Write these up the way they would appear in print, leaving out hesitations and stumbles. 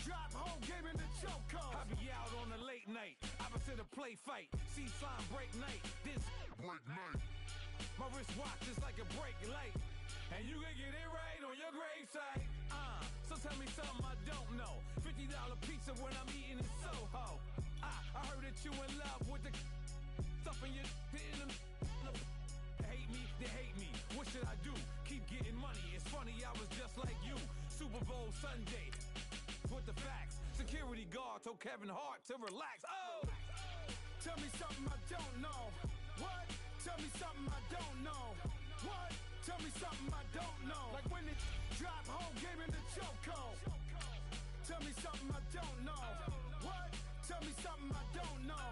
drop home, game in the chokehold. I be out on a late night, opposite a play fight. See sign break night, this break night. My wrist watch is like a brake light, and you can get it right on your gravesite. So tell me something I don't know. $50 pizza when I'm eating in Soho. I heard that you in love with the stuff in your hate me, they hate me. What should I do? Keep getting money. It's funny, I was just like you. Super Bowl Sunday with the facts. Security guard told Kevin Hart to relax. Oh, tell me something I don't know. What? Tell me something I don't know. What? Tell me something I don't know. Like when it drop home, game in the chokehold. Tell me something I don't know. What? Tell me something I don't know.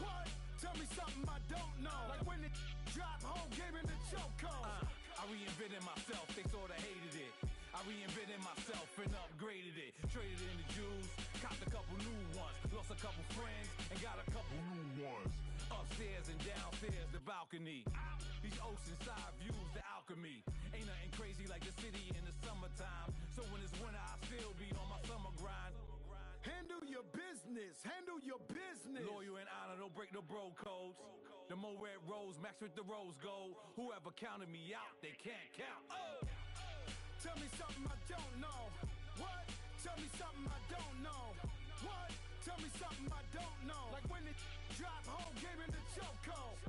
What? Tell me something I don't know. Like when it drop home, game in the chokehold. I reinvented myself, they sorta hated it. I reinvented myself and upgraded it. Traded in the Jews, copped a couple new ones. Lost a couple friends and got a couple new ones. Upstairs and downstairs, the balcony. These oceanside views, the alchemy. Ain't nothing crazy like the city in the summertime. So when it's winter, I still be on my summer grind. Handle your business, handle your business. Loyal and honor, don't break the bro codes. The more red rose, max with the rose gold. Whoever counted me out, they can't count. Oh. Tell me something I don't know. What? Tell me something I don't know. What? Tell me something I don't know. Like when it drop home, game in the chokehold.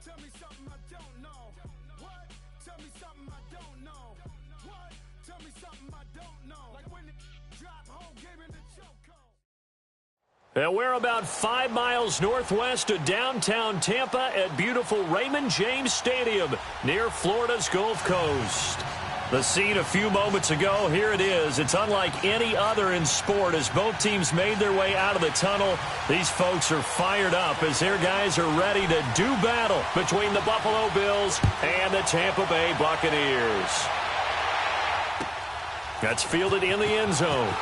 Tell me something I don't know. What? Tell me something I don't know. What? Tell me something I don't know. Like when it drop home, game in the chokehold. And we're about 5 miles northwest of downtown Tampa at beautiful Raymond James Stadium near Florida's Gulf Coast. The scene a few moments ago, here it is. It's unlike any other in sport as both teams made their way out of the tunnel. These folks are fired up as their guys are ready to do battle between the Buffalo Bills and the Tampa Bay Buccaneers. That's fielded in the end zone.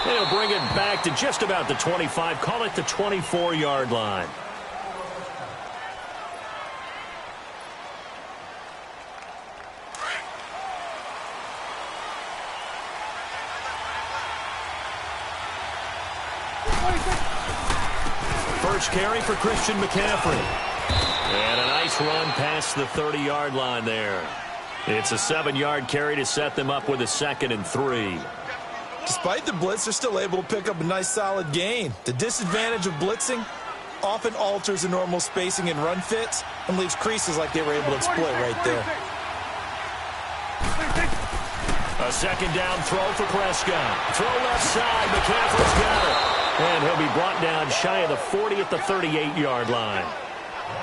They'll bring it back to just about the 25, call it the 24-yard line. First carry for Christian McCaffrey. And a nice run past the 30-yard line there. It's a 7-yard carry to set them up with a 2nd and 3. Despite the blitz, they're still able to pick up a nice solid gain. The disadvantage of blitzing often alters the normal spacing and run fits and leaves creases like they were able to exploit right there. A 2nd down throw for Prescott. Throw left side. McCaffrey's got it. And he'll be brought down shy of the 40 at the 38-yard line.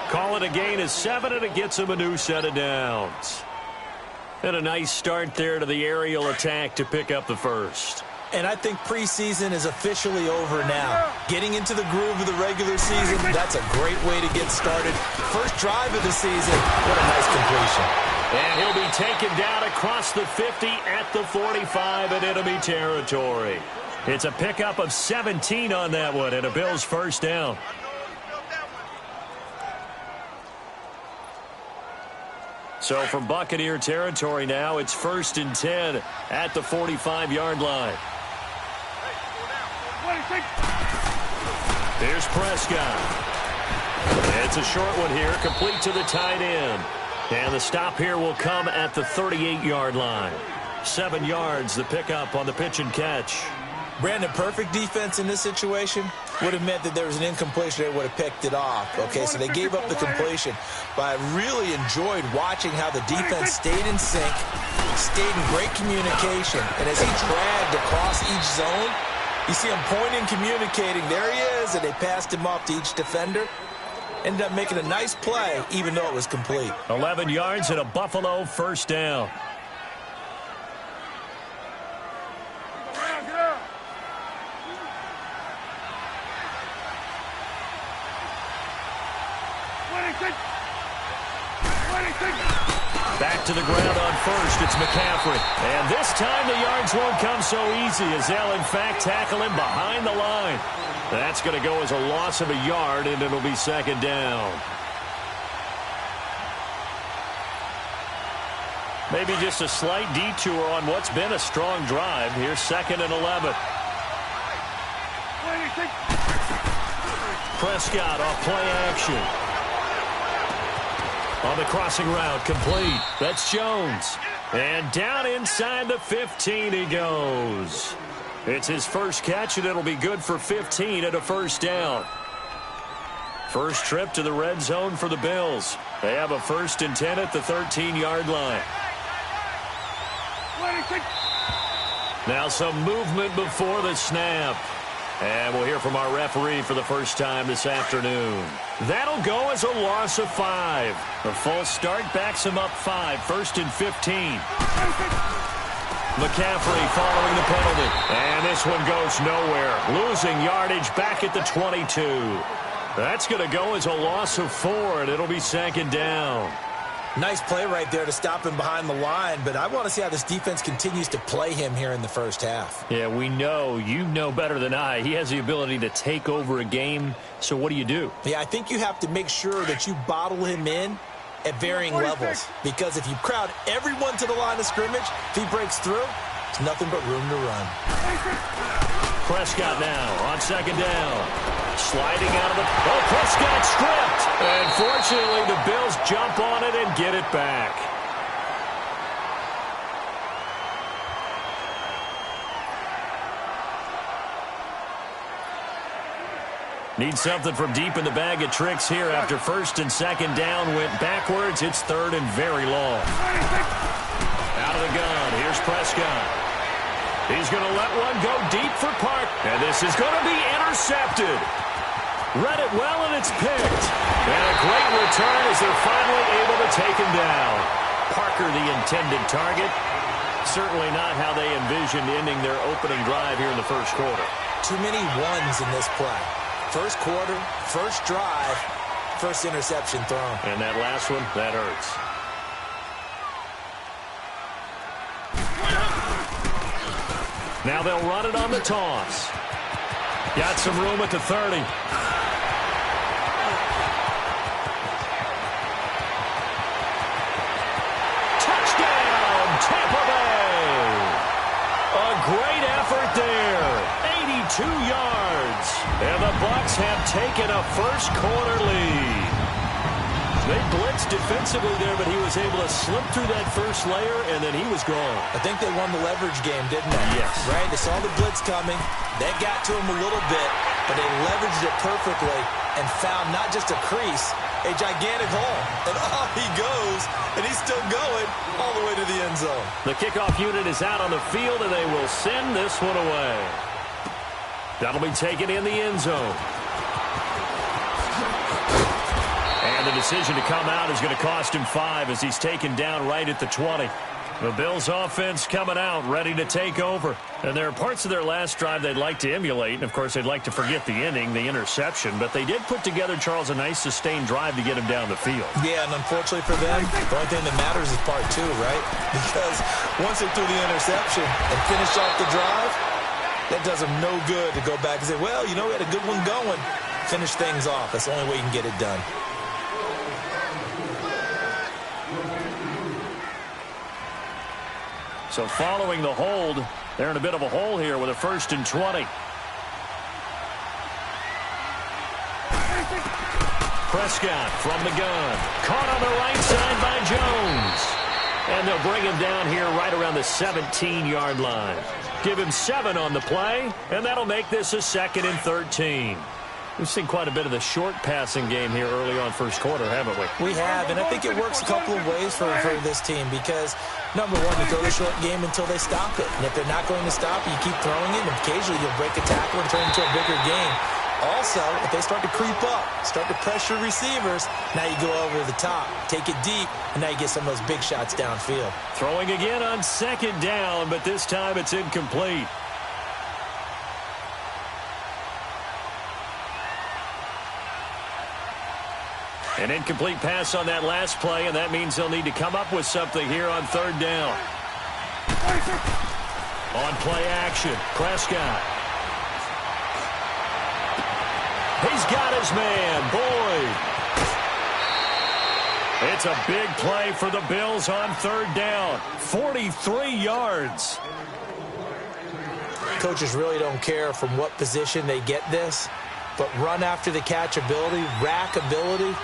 Call it a gain of 7, and it gets him a new set of downs. And a nice start there to the aerial attack to pick up the first. And I think preseason is officially over now. Getting into the groove of the regular season, that's a great way to get started. First drive of the season, what a nice completion. And he'll be taken down across the 50 at the 45 in enemy territory. It's a pickup of 17 on that one and a Bills first down. So from Buccaneer territory now, it's 1st and 10 at the 45-yard line. Here's Prescott. It's a short one here, complete to the tight end. And the stop here will come at the 38-yard line. 7 yards, the pickup on the pitch and catch. Brandon, perfect defense in this situation would have meant that there was an incompletion. They would have picked it off. Okay, so they gave up the completion. But I really enjoyed watching how the defense stayed in sync, stayed in great communication. And as he dragged across each zone, you see him pointing, communicating. There he is, and they passed him off to each defender. Ended up making a nice play, even though it was complete. 11 yards and a Buffalo first down. Back to the ground on first, it's McCaffrey. And this time the yards won't come so easy as they'll in fact tackle him behind the line. That's going to go as a loss of a yard, and it'll be 2nd down. Maybe just a slight detour on what's been a strong drive. Here's 2nd and 11. Prescott off play action. On the crossing route, complete. That's Jones. And down inside the 15 he goes. It's his first catch, and it'll be good for 15 at a first down. First trip to the red zone for the Bills. They have a 1st and 10 at the 13-yard line. Now some movement before the snap. And we'll hear from our referee for the first time this afternoon. That'll go as a loss of 5. The false start backs him up 5. 1st and 15. McCaffrey following the penalty. And this one goes nowhere. Losing yardage back at the 22. That's going to go as a loss of 4, and it'll be 2nd down. Nice play right there to stop him behind the line, but I want to see how this defense continues to play him here in the first half. Yeah, we know. You know better than I. He has the ability to take over a game, so what do you do? Yeah, I think you have to make sure that you bottle him in at varying levels, because if you crowd everyone to the line of scrimmage, if he breaks through, it's nothing but room to run. Prescott now on 2nd down. Sliding out of the... Oh, Prescott stripped. And fortunately, the Bills jump on it and get it back. Need something from deep in the bag of tricks here after 1st and 2nd down went backwards. It's 3rd and very long. Out of the gun. Here's Prescott. He's going to let one go deep for Park. And this is going to be intercepted. Read it well, and it's picked. And a great return as they're finally able to take him down. Parker, the intended target. Certainly not how they envisioned ending their opening drive here in the first quarter. Too many ones in this play. First quarter, first drive, first interception thrown. And that last one, that hurts. Now they'll run it on the toss. Got some room at the 30. Touchdown, Tampa Bay. A great effort there. 82 yards. And the Bucs have taken a first quarter lead. They blitzed defensively there, but he was able to slip through that first layer, and then he was gone. I think they won the leverage game, didn't they? Yes. Right? They saw the blitz coming. That got to him a little bit, but they leveraged it perfectly and found not just a crease, a gigantic hole. And off he goes, and he's still going all the way to the end zone. The kickoff unit is out on the field, and they will send this one away. That'll be taken in the end zone. And the decision to come out is going to cost him 5 as he's taken down right at the 20. The Bills offense coming out, ready to take over. And there are parts of their last drive they'd like to emulate. And, of course, they'd like to forget the inning, the interception. But they did put together, Charles, a nice sustained drive to get him down the field. Yeah, and unfortunately for them, the only thing that matters is part 2, right? Because once they threw the interception and finished off the drive, that does them no good to go back and say, well, you know, we had a good one going. Finish things off. That's the only way you can get it done. So following the hold, they're in a bit of a hole here with a 1st and 20. Prescott from the gun. Caught on the right side by Jones. And they'll bring him down here right around the 17-yard line. Give him 7 on the play, and that'll make this a 2nd and 13. We've seen quite a bit of the short passing game here early on first quarter, haven't we? We have, and I think it works a couple of ways for this team because, number one, you throw the short game until they stop it. And if they're not going to stop it, you keep throwing it, and occasionally you'll break a tackle and turn it into a bigger game. Also, if they start to creep up, start to pressure receivers, now you go over the top, take it deep, and now you get some of those big shots downfield. Throwing again on 2nd down, but this time it's incomplete. An incomplete pass on that last play, and that means they'll need to come up with something here on 3rd down. On play action, Prescott. He's got his man, Boyd. It's a big play for the Bills on third down. 43 yards. Coaches really don't care from what position they get this, but run after the catch ability, rack ability,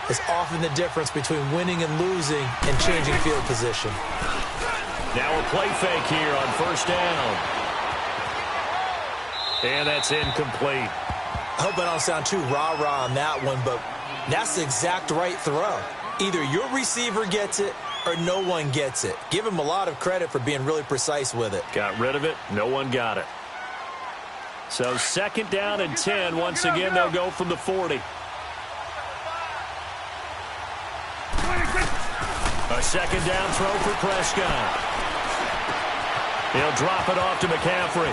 is often the difference between winning and losing and changing field position. Now a play fake here on first down. And that's incomplete. I hope I don't sound too rah-rah on that one, but that's the exact right throw. Either your receiver gets it or no one gets it. Give him a lot of credit for being really precise with it. Got rid of it. No one got it. So second down and 10. Once again, they'll go from the 40. A second down throw for Prescott. He'll drop it off to McCaffrey.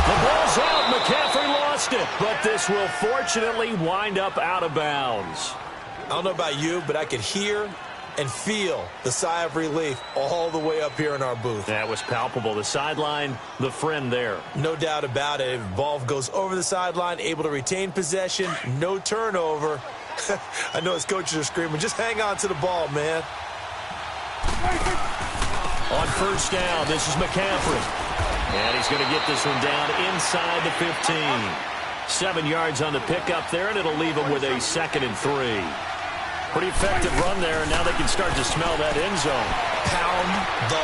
The ball's out. McCaffrey lost it, but this will fortunately wind up out of bounds. I don't know about you, but I could hear and feel the sigh of relief all the way up here in our booth. That was palpable. The sideline, the friend there. No doubt about it. If ball goes over the sideline, able to retain possession, no turnover. I know his coaches are screaming, just hang on to the ball, man. On first down, this is McCaffrey. And he's going to get this one down inside the 15. 7 yards on the pickup there, and it'll leave him with a 2nd and 3. Pretty effective run there, and now they can start to smell that end zone. Pound the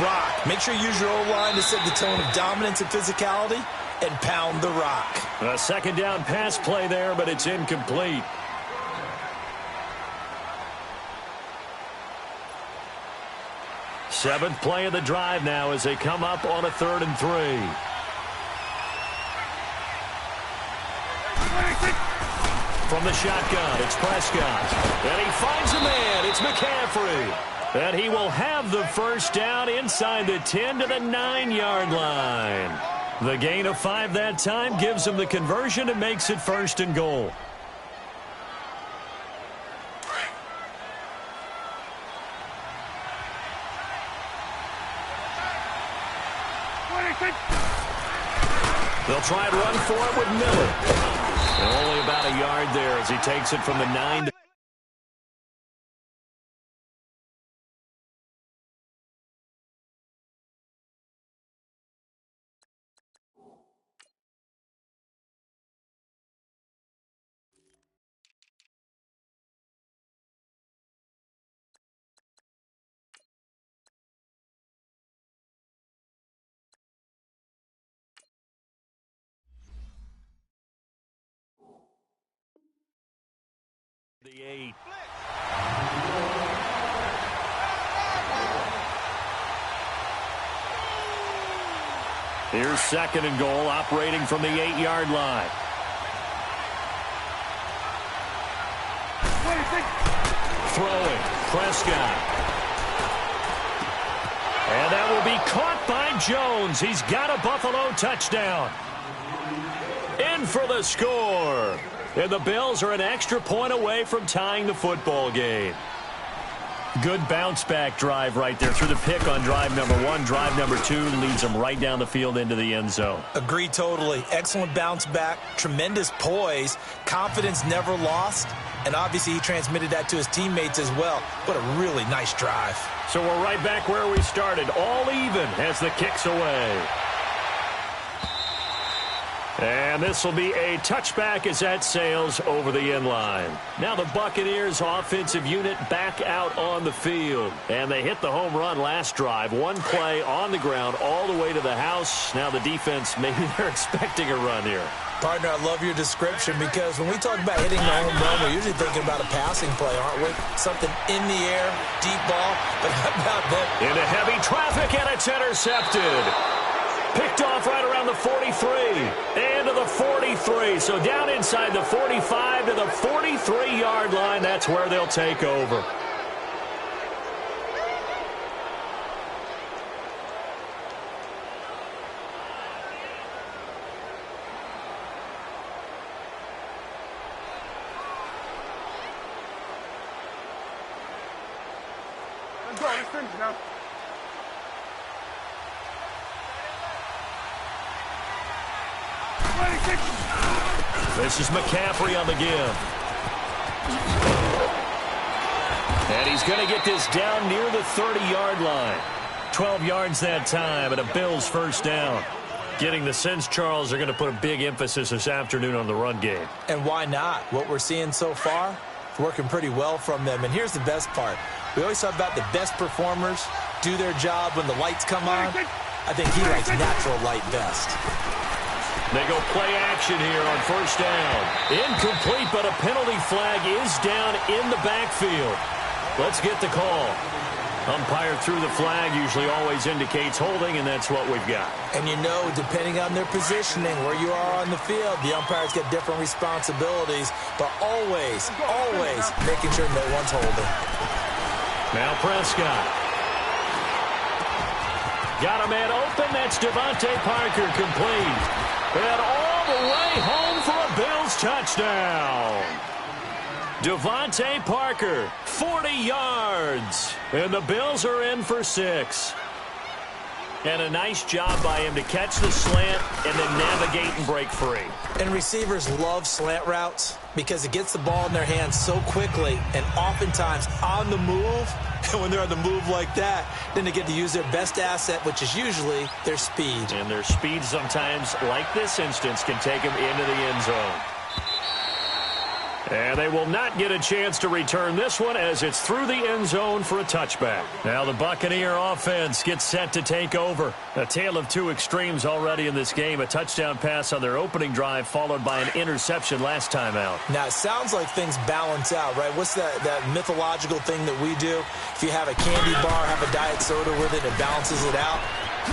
rock. Make sure you use your O-line to set the tone of dominance and physicality, and pound the rock. A second down pass play there, but it's incomplete. Seventh play of the drive now as they come up on a 3rd and 3. From the shotgun, it's Prescott. And he finds a man. It's McCaffrey. And he will have the first down inside the 10 to the 9-yard line. The gain of 5 that time gives him the conversion and makes it 1st and goal. They'll try and run for it with Miller. And only about a yard there as he takes it from the 9 to the 8. Here's 2nd and goal, operating from the 8-yard line. Throwing, Prescott. And that will be caught by Jones. He's got a Buffalo touchdown. In for the score. And the Bills are an extra point away from tying the football game. Good bounce-back drive right there through the pick on drive number 1. Drive number 2 leads them right down the field into the end zone. Agree totally. Excellent bounce back, tremendous poise, confidence never lost, and obviously he transmitted that to his teammates as well. What a really nice drive. So we're right back where we started, all even as the kick's away. And this will be a touchback as that sails over the end line. Now the Buccaneers offensive unit back out on the field. And they hit the home run last drive. One play on the ground all the way to the house. Now the defense, maybe they're expecting a run here. Partner, I love your description because when we talk about hitting the home run, we're usually thinking about a passing play, aren't we? Something in the air, deep ball, but how about that? Into heavy traffic, and it's intercepted. Picked off right around the 43 and to the 43. So down inside the 45 to the 43-yard line. That's where they'll take over. Let's go. Let's finish now. This is McCaffrey on the give. he's going to get this down near the 30-yard line. 12 yards that time, and a Bills first down. Getting the sense, Charles, are going to put a big emphasis this afternoon on the run game. And why not? What we're seeing so far, it's working pretty well from them. And here's the best part. We always talk about the best performers do their job when the lights come on. I think he likes natural light best. They go play action here on first down. Incomplete, but a penalty flag is down in the backfield. Let's get the call. Umpire threw the flag, usually always indicates holding, and that's what we've got. And you know, depending on their positioning, where you are on the field, the umpires get different responsibilities, but always making sure no one's holding. Now Prescott. Got a man open. That's Devontae Parker, complete. And all the way home for a Bills touchdown. Devontae Parker, 40 yards. And the Bills are in for 6. And a nice job by him to catch the slant and then navigate and break free. And receivers love slant routes because it gets the ball in their hands so quickly and oftentimes on the move. And when they're on the move like that, then they get to use their best asset, which is usually their speed. And their speed sometimes, like this instance, can take them into the end zone. And they will not get a chance to return this one as it's through the end zone for a touchback. Now the Buccaneer offense gets set to take over. A tale of two extremes already in this game. A touchdown pass on their opening drive followed by an interception last time out. Now it sounds like things balance out, right? What's that mythological thing that we do? If you have a candy bar, have a diet soda with it, it balances it out.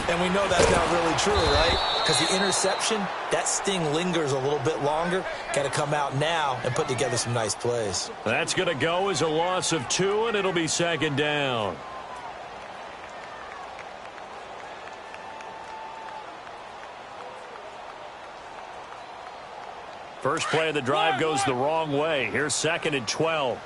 And we know that's not really true, right? Because the interception, that sting lingers a little bit longer. Got to come out now and put together some nice plays. That's going to go as a loss of 2, and it'll be second down. First play of the drive goes the wrong way. Here's 2nd and 12.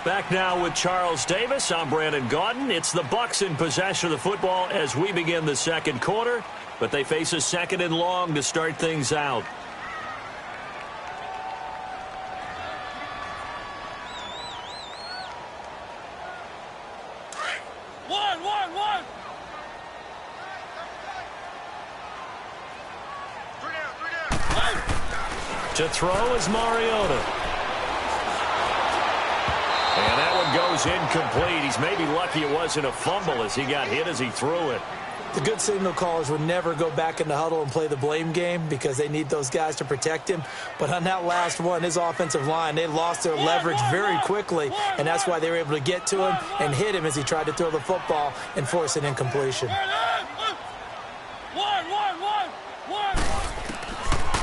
Back now with Charles Davis. I'm Brandon Gaudin. It's the Bucs in possession of the football as we begin the second quarter, but they face a 2nd and long to start things out. One. To throw is Mariota. And that one goes incomplete. He's maybe lucky it wasn't a fumble as he got hit as he threw it. The good signal callers would never go back in the huddle and play the blame game because they need those guys to protect him. But on that last one, his offensive line, they lost their leverage very quickly, and that's why they were able to get to him and hit him as he tried to throw the football and force an incompletion.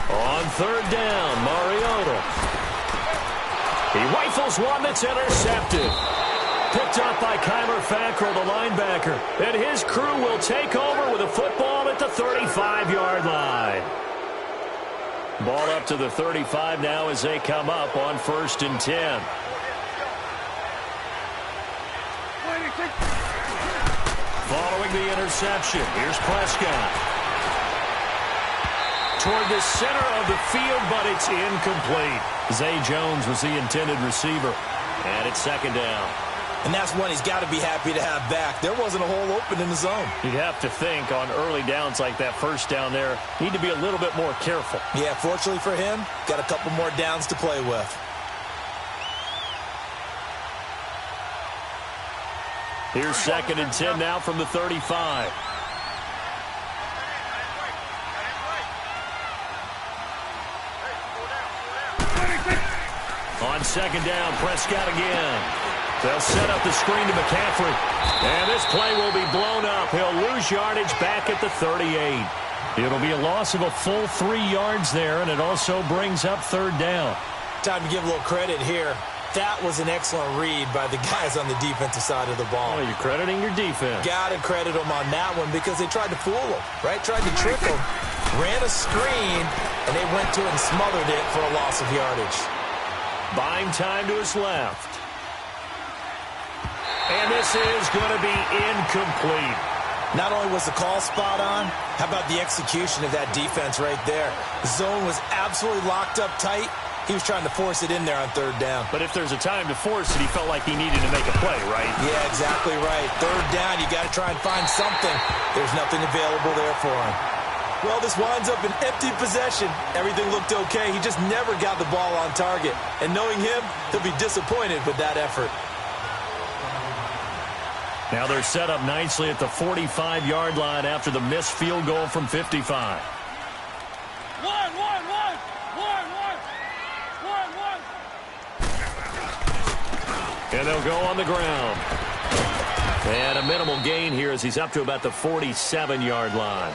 On third down, Mariota. He rifles one that's intercepted. Picked up by Kyler Fackrell, the linebacker. And his crew will take over with a football at the 35-yard line. Ball up to the 35 now as they come up on 1st and 10. Following the interception, here's Prescott. Toward the center of the field, but it's incomplete. Zay Jones was the intended receiver. And it's 2nd down. And that's one he's got to be happy to have back. There wasn't a hole open in the zone. You'd have to think on early downs like that first down there, need to be a little bit more careful. Yeah, fortunately for him, got a couple more downs to play with. Here's 2nd and 10 now from the 35. On 2nd down, Prescott again. They'll set up the screen to McCaffrey. And this play will be blown up. He'll lose yardage back at the 38. It'll be a loss of a full 3 yards there, and it also brings up 3rd down. Time to give a little credit here. That was an excellent read by the guys on the defensive side of the ball. Oh, you're crediting your defense. Got to credit them on that one because they tried to fool him, right? Tried to trick him. Ran a screen, and they went to it and smothered it for a loss of yardage. Buying time to his left. And this is going to be incomplete. Not only was the call spot on, how about the execution of that defense right there? The zone was absolutely locked up tight, He was trying to force it in there on third down. But if there's a time to force it, he felt like he needed to make a play, right? Yeah, exactly right. Third down, you got to try and find something. There's nothing available there for him. Well, this winds up an empty possession. Everything looked okay. He just never got the ball on target. And knowing him, he'll be disappointed with that effort. Now they're set up nicely at the 45-yard line after the missed field goal from 55. And they'll go on the ground. And a minimal gain here as he's up to about the 47-yard line.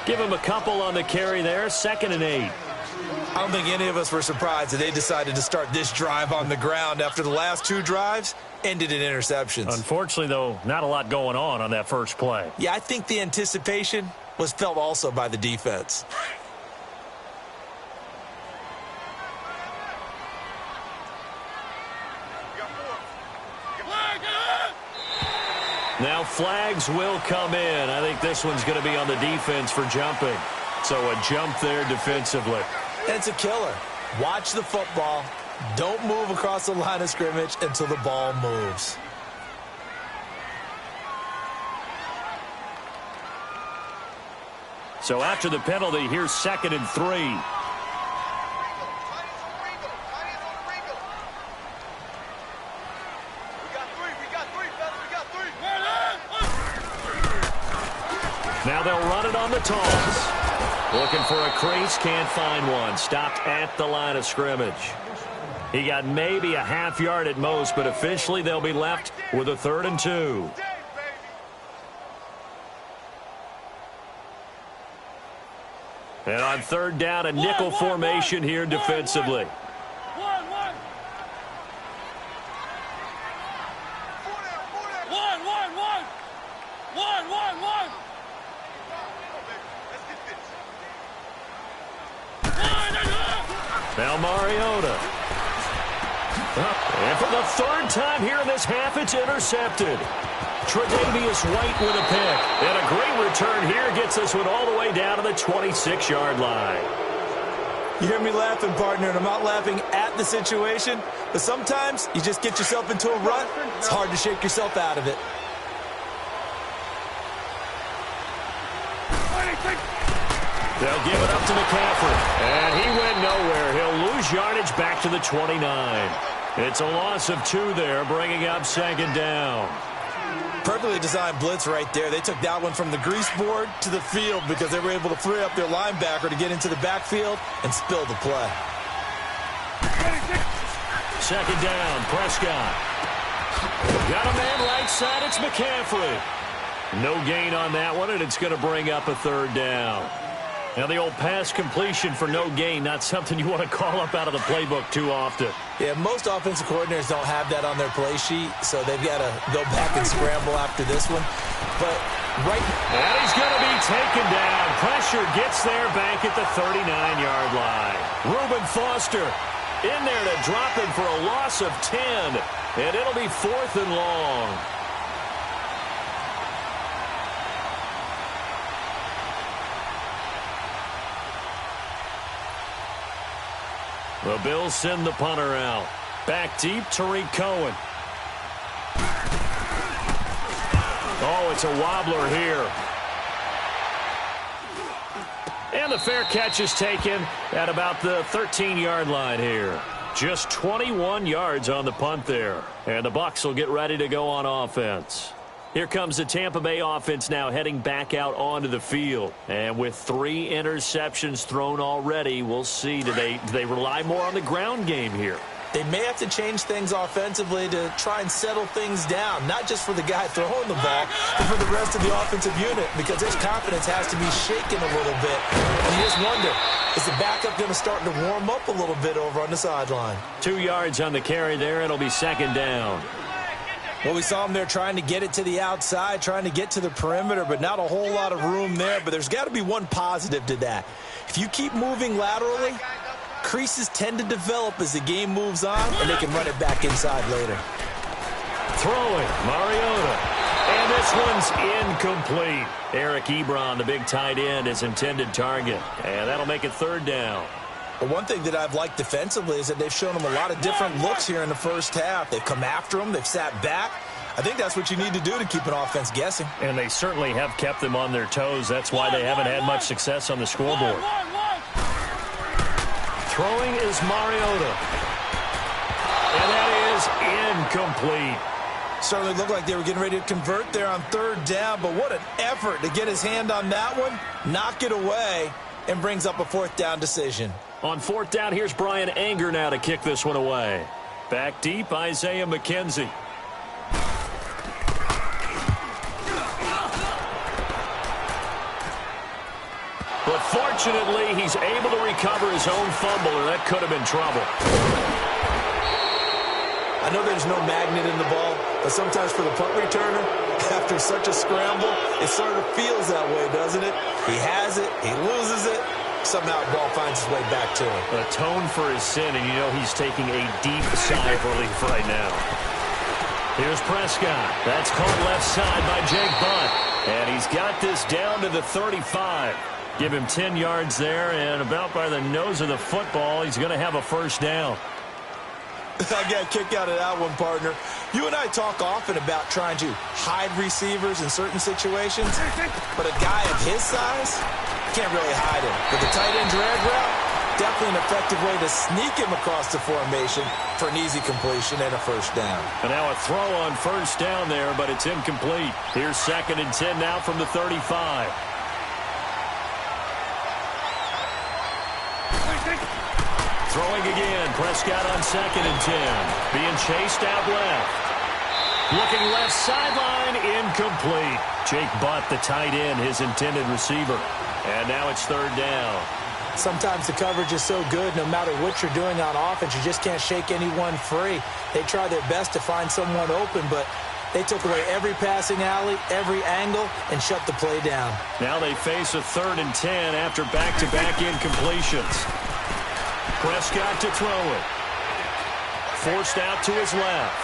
Give him a couple on the carry there, 2nd and 8. I don't think any of us were surprised that they decided to start this drive on the ground after the last 2 drives ended in interceptions. Unfortunately, though, not a lot going on that first play. Yeah, I think the anticipation was felt also by the defense. Now flags will come in. I think this one's going to be on the defense for jumping. So a jump there defensively. And it's a killer. Watch the football. Don't move across the line of scrimmage until the ball moves. So after the penalty, here's 2nd and 3. Now they'll run it on the toss. Looking for a crease, can't find one. Stopped at the line of scrimmage. He got maybe a half yard at most, but officially they'll be left with a 3rd and 2. And on 3rd down, a nickel formation here defensively. Now Mariota. And for the 3rd time here in this half, it's intercepted. Tre'Davious White with a pick. And a great return here gets this one all the way down to the 26-yard line. You hear me laughing, partner, and I'm not laughing at the situation, but sometimes you just get yourself into a rut. It's hard to shake yourself out of it. They'll give it up to McCaffrey. And he went nowhere. He'll lose yardage back to the 29. It's a loss of 2 there, bringing up 2nd down. Perfectly designed blitz right there. They took that one from the grease board to the field because they were able to free up their linebacker to get into the backfield and spill the play. 2nd down, Prescott. Got a man right side, it's McCaffrey. No gain on that one, and it's going to bring up a 3rd down. Now the old pass completion for no gain, not something you want to call up out of the playbook too often. Yeah, most offensive coordinators don't have that on their play sheet, so they've got to go back and scramble after this one. But And he's going to be taken down. Pressure gets there back at the 39-yard line. Reuben Foster in there to drop him for a loss of 10. And it'll be 4th and long. The Bills send the punter out. Back deep, Tariq Cohen. Oh, it's a wobbler here. And the fair catch is taken at about the 13-yard line here. Just 21 yards on the punt there. And the Bucs will get ready to go on offense. Here comes the Tampa Bay offense now heading back out onto the field. And with 3 interceptions thrown already, we'll see. Do they rely more on the ground game here? They may have to change things offensively to try and settle things down, not just for the guy throwing the ball, but for the rest of the offensive unit, because his confidence has to be shaken a little bit. And you just wonder, is the backup going to start to warm up a little bit over on the sideline? 2 yards on the carry there. It'll be 2nd down. Well, we saw him there trying to get it to the outside, trying to get to the perimeter, but not a whole lot of room there. But there's got to be one positive to that. If you keep moving laterally, creases tend to develop as the game moves on, and they can run it back inside later. Throwing, Mariota. And this one's incomplete. Eric Ebron, the big tight end, his intended target. And that'll make it 3rd down. But one thing that I've liked defensively is that they've shown him a lot of different looks here in the first half. They've come after him. They've sat back. I think that's what you need to do to keep an offense guessing. And they certainly have kept them on their toes. That's why they haven't had much success on the scoreboard. Throwing is Mariota. And that is incomplete. Certainly looked like they were getting ready to convert there on third down, but what an effort to get his hand on that one, knock it away, and brings up a fourth down decision. On fourth down, here's Brian Anger now to kick this one away. Back deep, Isaiah McKenzie. But fortunately, he's able to recover his own fumble, or that could have been trouble. I know there's no magnet in the ball, but sometimes for the punt returner, after such a scramble, it sort of feels that way, doesn't it? He has it, he loses it, somehow the ball finds its way back to him. Atone for his sin, and you know he's taking a deep sigh of relief right now. Here's Prescott. That's caught left side by Jake Butt. And he's got this down to the 35. Give him 10 yards there, and about by the nose of the football, he's going to have a first down. I got a kick out of that one, partner. You and I talk often about trying to hide receivers in certain situations, but a guy of his size can't really hide him. With the tight end drag route, definitely an effective way to sneak him across the formation for an easy completion and a first down. And now a throw on first down there, but it's incomplete. Here's 2nd and 10 now from the 35. Throwing again, Prescott on 2nd and 10. Being chased out left. Looking left sideline, incomplete. Jake Butt, the tight end, his intended receiver. And now it's 3rd down. Sometimes the coverage is so good, no matter what you're doing on offense, you just can't shake anyone free. They try their best to find someone open, but they took away every passing alley, every angle, and shut the play down. Now they face a 3rd and 10 after back-to-back incompletions. Prescott to throw it. Forced out to his left.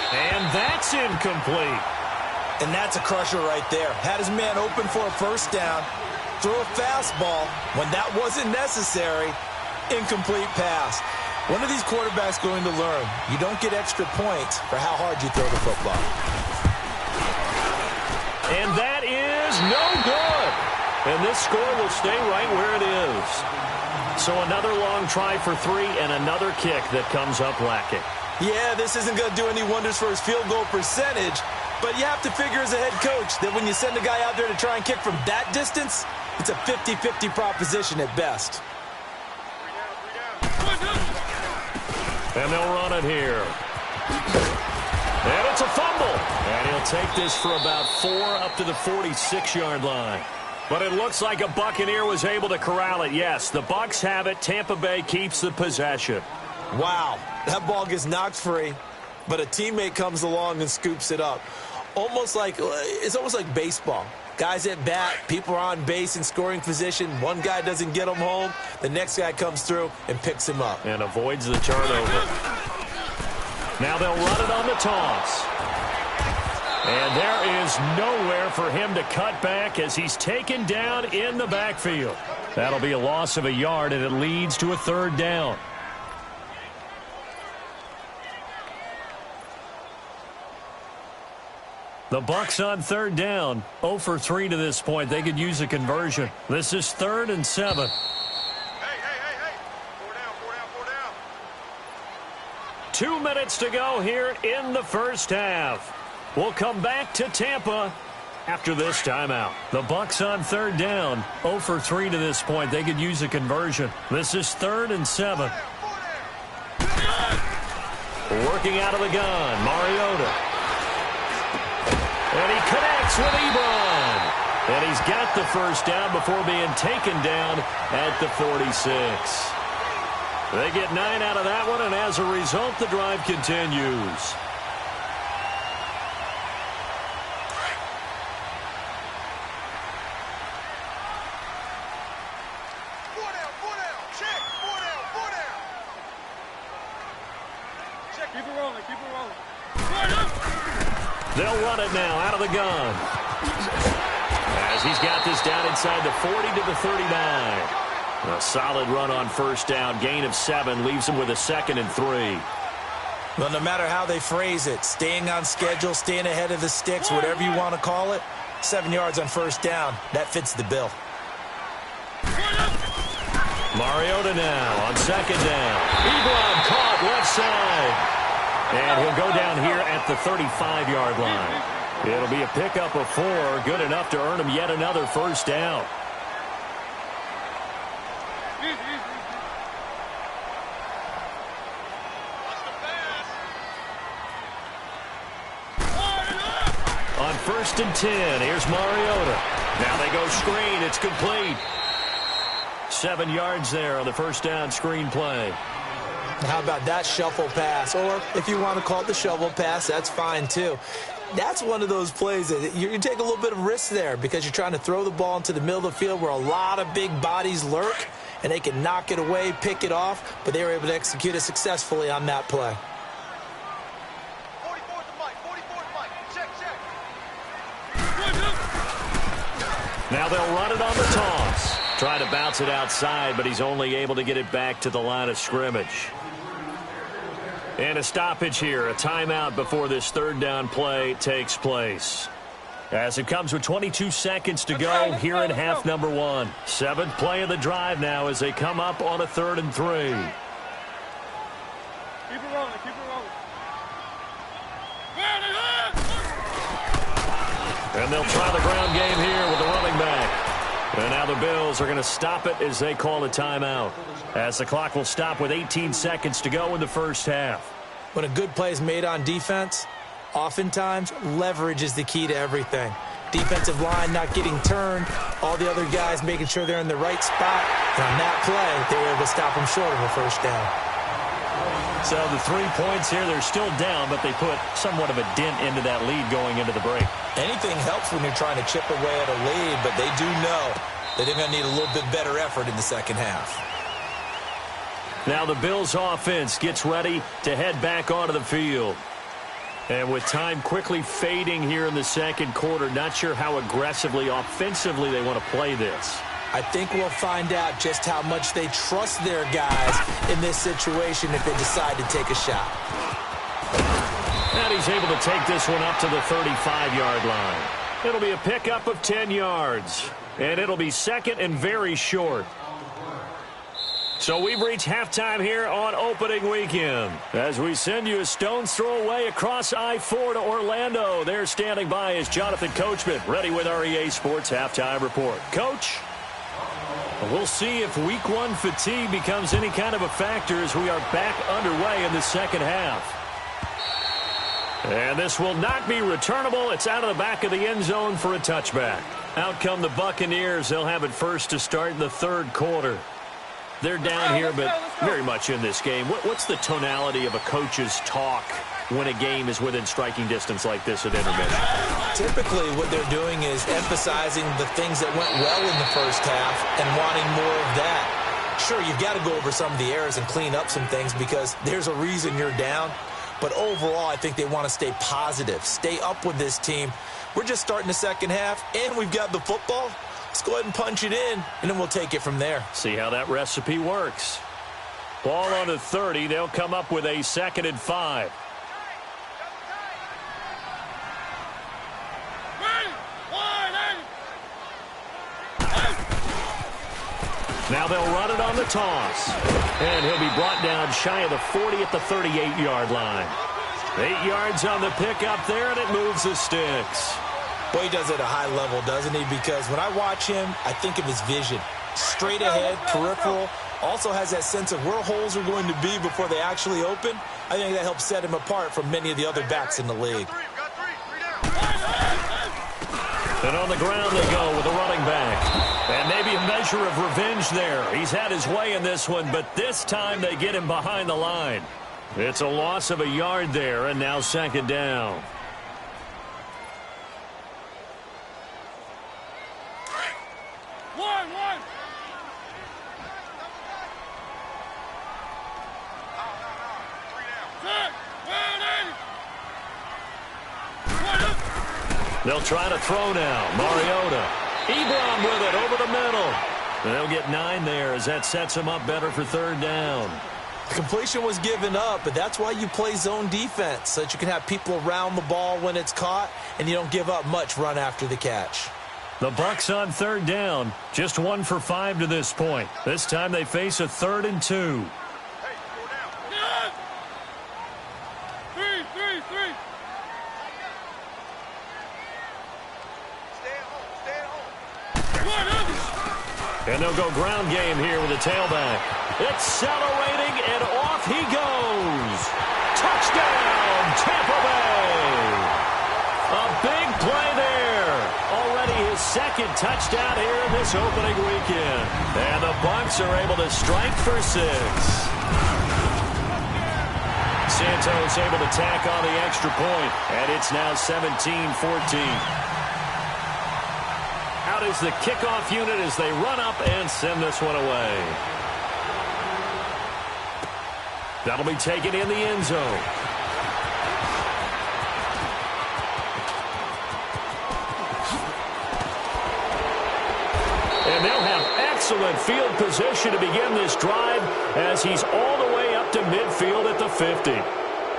And that's incomplete. And that's a crusher right there. Had his man open for a first down. Throw a fastball when that wasn't necessary. Incomplete pass. When are these quarterbacks going to learn? You don't get extra points for how hard you throw the football. And that is no good. And this score will stay right where it is. So another long try for 3 and another kick that comes up lacking. Yeah, this isn't going to do any wonders for his field goal percentage, but you have to figure as a head coach that when you send a guy out there to try and kick from that distance, it's a 50-50 proposition at best. And they'll run it here. And it's a fumble. And he'll take this for about 4 up to the 46-yard line. But it looks like a Buccaneer was able to corral it. Yes, the Bucs have it. Tampa Bay keeps the possession. Wow, that ball gets knocked free, but a teammate comes along and scoops it up. It's almost like baseball. Guys at bat, people are on base in scoring position. One guy doesn't get him home. The next guy comes through and picks him up. And avoids the turnover. Now they'll run it on the toss. And there is nowhere for him to cut back as he's taken down in the backfield. That'll be a loss of a yard, and it leads to a 3rd down. The Bucs on 3rd down, 0 for 3 to this point. They could use a conversion. This is 3rd and 7. Hey. 4 down. 2 minutes to go here in the first half. We'll come back to Tampa after this timeout. The Bucs on 3rd down, 0 for 3 to this point. They could use a conversion. This is 3rd and 7. Working out of the gun, Mariota. And he connects with Ebron. And he's got the first down before being taken down at the 46. They get 9 out of that one, and as a result, the drive continues. They'll run it now out of the gun. As he's got this down inside the 40 to the 39. A solid run on first down. Gain of 7 leaves him with a 2nd and 3. Well, no matter how they phrase it, staying on schedule, staying ahead of the sticks, whatever you want to call it, 7 yards on first down, that fits the bill. Mariota now on 2nd down. Ebron caught left side. And he'll go down here at the 35-yard line. It'll be a pickup of 4, good enough to earn him yet another first down. On 1st and 10, here's Mariota. Now they go screen. It's complete. 7 yards there on the first down screen play. How about that shuffle pass? Or if you want to call it the shovel pass, that's fine too. That's one of those plays that you take a little bit of risk there because you're trying to throw the ball into the middle of the field where a lot of big bodies lurk, and they can knock it away, pick it off, but they were able to execute it successfully on that play. 44th Mike, 44th Mike, check. Now they'll run it on the toss. Trying to bounce it outside, but he's only able to get it back to the line of scrimmage. And a stoppage here, a timeout before this 3rd down play takes place. As it comes with 22 seconds to go here in half number 1. 7th play of the drive now as they come up on a 3rd and 3. Keep it rolling, keep it rolling. And they'll try the ground game here with the running back. And now the Bills are going to stop it as they call a timeout. As the clock will stop with 18 seconds to go in the first half. When a good play is made on defense, oftentimes leverage is the key to everything. Defensive line not getting turned, all the other guys making sure they're in the right spot. And on that play, they were able to stop them short of a first down. So the 3 points here, they're still down, but they put somewhat of a dent into that lead going into the break. Anything helps when you're trying to chip away at a lead, but they do know that they're going to need a little bit better effort in the second half. Now the Bills offense gets ready to head back onto the field. And with time quickly fading here in the second quarter, not sure how aggressively, offensively they want to play this. I think we'll find out just how much they trust their guys in this situation if they decide to take a shot. And he's able to take this one up to the 35-yard line. It'll be a pickup of 10 yards. And it'll be 2nd and very short. So we've reached halftime here on opening weekend. As we send you a stone's throw away across I-4 to Orlando. There standing by is Jonathan Coachman, ready with our EA Sports Halftime Report. Coach? We'll see if Week 1 fatigue becomes any kind of a factor as we are back underway in the second half. And this will not be returnable. It's out of the back of the end zone for a touchback. Out come the Buccaneers. They'll have it first to start in the 3rd quarter. They're down here, but very much in this game. What's the tonality of a coach's talk when a game is within striking distance like this at intermission? Typically, what they're doing is emphasizing the things that went well in the first half and wanting more of that. Sure, you've got to go over some of the errors and clean up some things because there's a reason you're down. But overall, I think they want to stay positive, stay up with this team. We're just starting the second half, and we've got the football. Let's go ahead and punch it in, and then we'll take it from there. See how that recipe works. Ball on the 30. They'll come up with a 2nd and 5. Now they'll run it on the toss. And he'll be brought down shy of the 40 at the 38-yard line. 8 yards on the pickup there, and it moves the sticks. Boy, he does it at a high level, doesn't he? Because when I watch him, I think of his vision. Straight ahead, peripheral. Also has that sense of where holes are going to be before they actually open. I think that helps set him apart from many of the other backs in the league. And on the ground they go with a running back. And maybe a measure of revenge there. He's had his way in this one, but this time they get him behind the line. It's a loss of a yard there, and now 2nd down. They'll try to throw now. Mariota. Ebron with it over the middle. They'll get 9 there as that sets them up better for third down. The completion was given up, but that's why you play zone defense, so that you can have people around the ball when it's caught, and you don't give up much run after the catch. The Bucs on third down, just 1 for 5 to this point. This time they face a 3rd and 2. And they'll go ground game here with a tailback. Accelerating, and off he goes. Touchdown, Tampa Bay. A big play there. Already his 2nd touchdown here in this opening weekend. And the Bucs are able to strike for 6. Santos able to tack on the extra point, and it's now 17-14. Out is the kickoff unit as they run up and send this one away. That'll be taken in the end zone. And they'll have excellent field position to begin this drive as he's all the way up to midfield at the 50.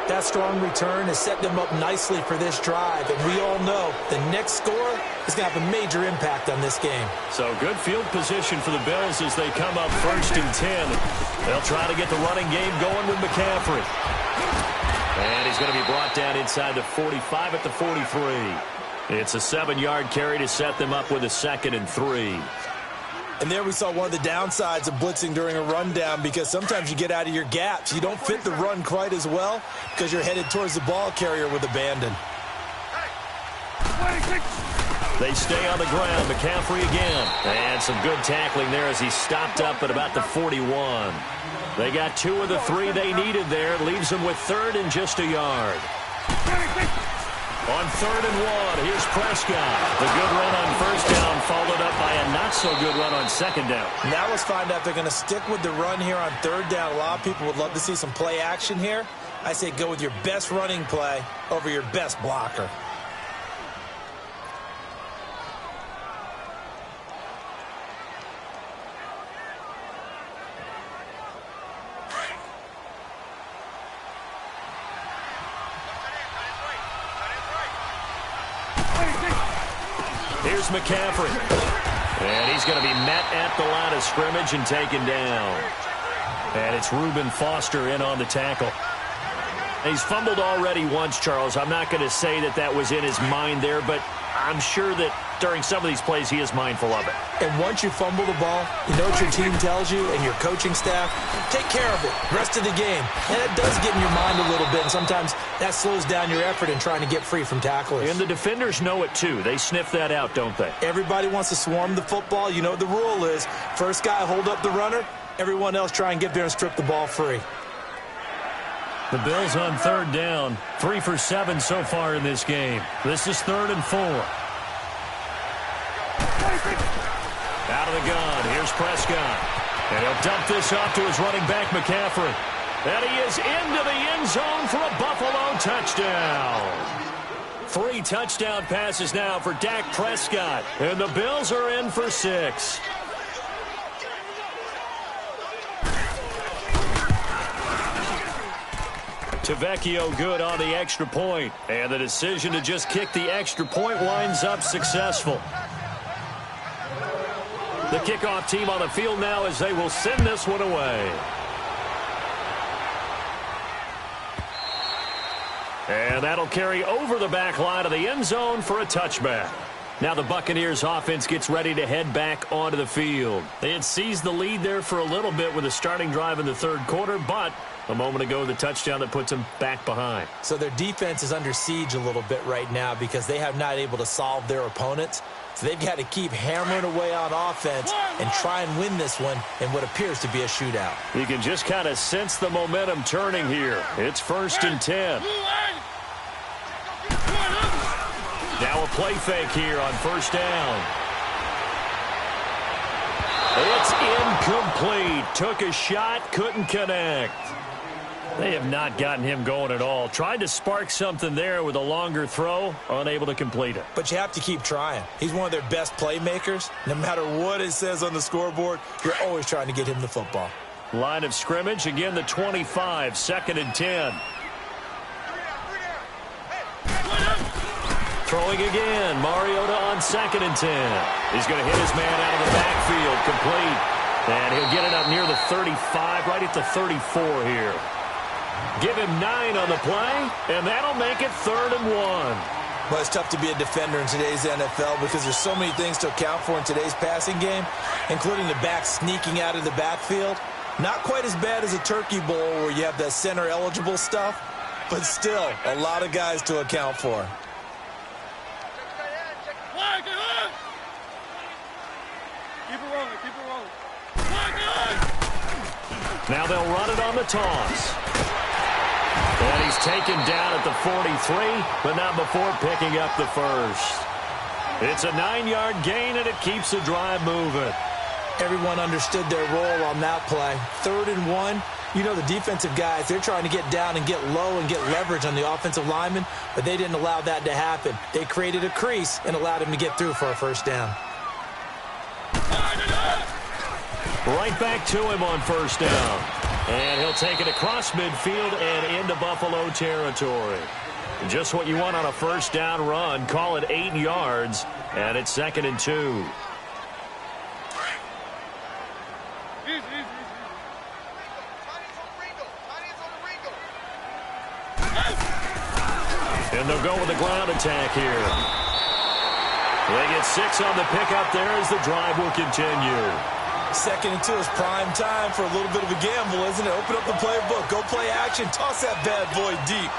That strong return has set them up nicely for this drive, and we all know the next score is going to have a major impact on this game. So good field position for the Bills as they come up 1st and 10. They'll try to get the running game going with McCaffrey. And he's going to be brought down inside the 45 at the 43. It's a 7-yard carry to set them up with a 2nd and 3. And there we saw one of the downsides of blitzing during a rundown, because sometimes you get out of your gaps. You don't fit the run quite as well because you're headed towards the ball carrier with abandon. They stay on the ground. McCaffrey again. And some good tackling there as he stopped up at about the 41. They got 2 of the 3 they needed there. Leaves them with 3rd and just a yard. On 3rd and 1, here's Prescott. The good run on 1st down followed up by a not-so-good run on 2nd down. Now let's find out if they're going to stick with the run here on 3rd down. A lot of people would love to see some play action here. I say go with your best running play over your best blocker. Here's McCaffrey. And he's going to be met at the line of scrimmage and taken down. And it's Reuben Foster in on the tackle. He's fumbled already once, Charles. I'm not going to say that that was in his mind there, but I'm sure that during some of these plays he is mindful of it. And once you fumble the ball, you know what your team tells you and your coaching staff? Take care of it. Rest of the game. And it does get in your mind a little bit, and sometimes that slows down your effort in trying to get free from tacklers. And the defenders know it too. They sniff that out, don't they? Everybody wants to swarm the football. You know what the rule is. First guy hold up the runner. Everyone else try and get there and strip the ball free. The Bills on 3rd down. 3 for 7 so far in this game. This is 3rd and 4. Out of the gun. Here's Prescott. And he'll dump this off to his running back, McCaffrey. And he is into the end zone for a Buffalo touchdown. 3 touchdown passes now for Dak Prescott. And the Bills are in for 6. Tavecchio good on the extra point. And the decision to just kick the extra point winds up successful. The kickoff team on the field now as they will send this one away. And that'll carry over the back line of the end zone for a touchback. Now the Buccaneers offense gets ready to head back onto the field. They had seized the lead there for a little bit with a starting drive in the 3rd quarter, but a moment ago the touchdown that puts them back behind. So their defense is under siege a little bit right now because they have not able to solve their opponents. So they've got to keep hammering away on offense and try and win this one in what appears to be a shootout. You can just kind of sense the momentum turning here. It's 1st and 10. Now a play fake here on 1st down. It's incomplete. Took a shot, couldn't connect. They have not gotten him going at all. Tried to spark something there with a longer throw, unable to complete it. But you have to keep trying. He's one of their best playmakers. No matter what it says on the scoreboard, you're always trying to get him the football. Line of scrimmage, again the 25, 2nd and 10. Throwing again, Mariota on 2nd and 10. He's going to hit his man out of the backfield, complete. And he'll get it up near the 35, right at the 34 here. Give him 9 on the play, and that'll make it 3rd and 1. Well, it's tough to be a defender in today's NFL because there's so many things to account for in today's passing game, including the back sneaking out of the backfield. Not quite as bad as a turkey bowl where you have that center-eligible stuff, but still a lot of guys to account for. Keep it rolling, keep it rolling. Now they'll run it on the toss. And he's taken down at the 43, but not before picking up the first. It's a 9-yard gain, and it keeps the drive moving. Everyone understood their role on that play. 3rd and 1. You know the defensive guys, they're trying to get down and get low and get leverage on the offensive lineman, but they didn't allow that to happen. They created a crease and allowed him to get through for a first down. Right back to him on first down. And he'll take it across midfield and into Buffalo territory. Just what you want on a first down run. Call it 8 yards, and it's 2nd and 2. Easy. And they'll go with the ground attack here. They get 6 on the pickup there as the drive will continue. 2nd and 2 is prime time for a little bit of a gamble, isn't it? Open up the playbook, go play action, toss that bad boy deep.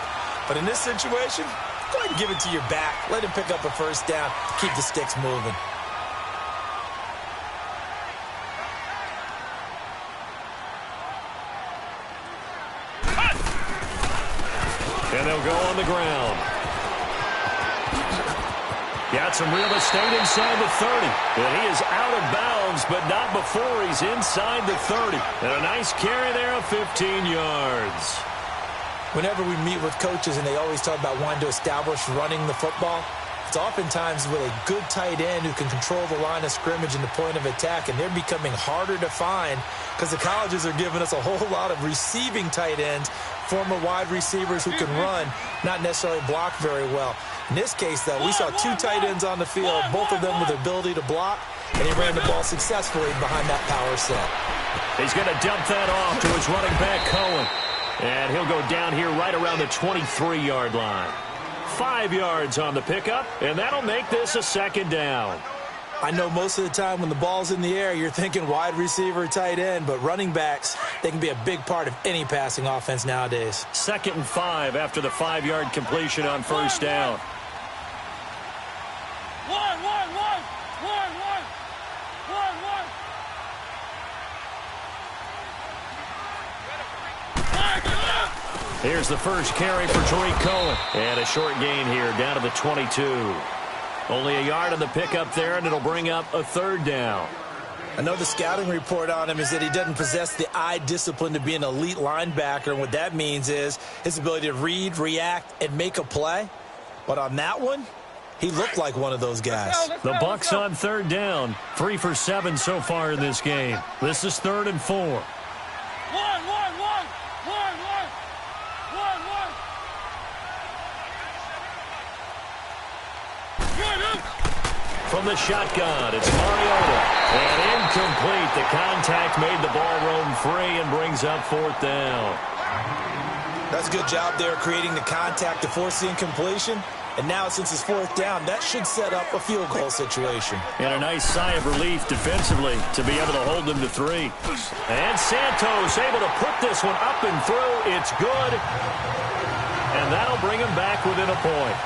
But in this situation, go ahead and give it to your back. Let him pick up a first down, keep the sticks moving. And they'll go on the ground. Got some real estate inside the 30. And he is out of bounds, but not before he's inside the 30. And a nice carry there of 15 yards. Whenever we meet with coaches and they always talk about wanting to establish running the football, it's oftentimes with a good tight end who can control the line of scrimmage and the point of attack, and they're becoming harder to find because the colleges are giving us a whole lot of receiving tight ends, former wide receivers who can run, not necessarily block very well. In this case, though, we saw 2 tight ends on the field, both of them with the ability to block, and he ran the ball successfully behind that power set. He's going to dump that off to his running back, Cohen. And he'll go down here right around the 23-yard line. 5 yards on the pickup, and that'll make this a 2nd down. I know most of the time when the ball's in the air, you're thinking wide receiver, tight end, but running backs, they can be a big part of any passing offense nowadays. 2nd and 5 after the 5-yard completion on first down. One. Here's the first carry for Tariq Cohen. And a short gain here down to the 22. Only a yard on the pickup there, and it'll bring up a 3rd down. I know the scouting report on him is that he doesn't possess the eye discipline to be an elite linebacker, and what that means is his ability to read, react, and make a play. But on that one, he looked like one of those guys. The Bucs on 3rd down. 3 for 7 so far in this game. This is 3rd and 4. From the shotgun, it's Mariota. And incomplete. The contact made the ball roam free and brings up 4th down. That's a good job there creating the contact to force the incompletion. And now, since it's 4th down, that should set up a field goal situation. And a nice sigh of relief defensively to be able to hold them to 3. And Santos able to put this one up and through. It's good. And that'll bring them back within a point.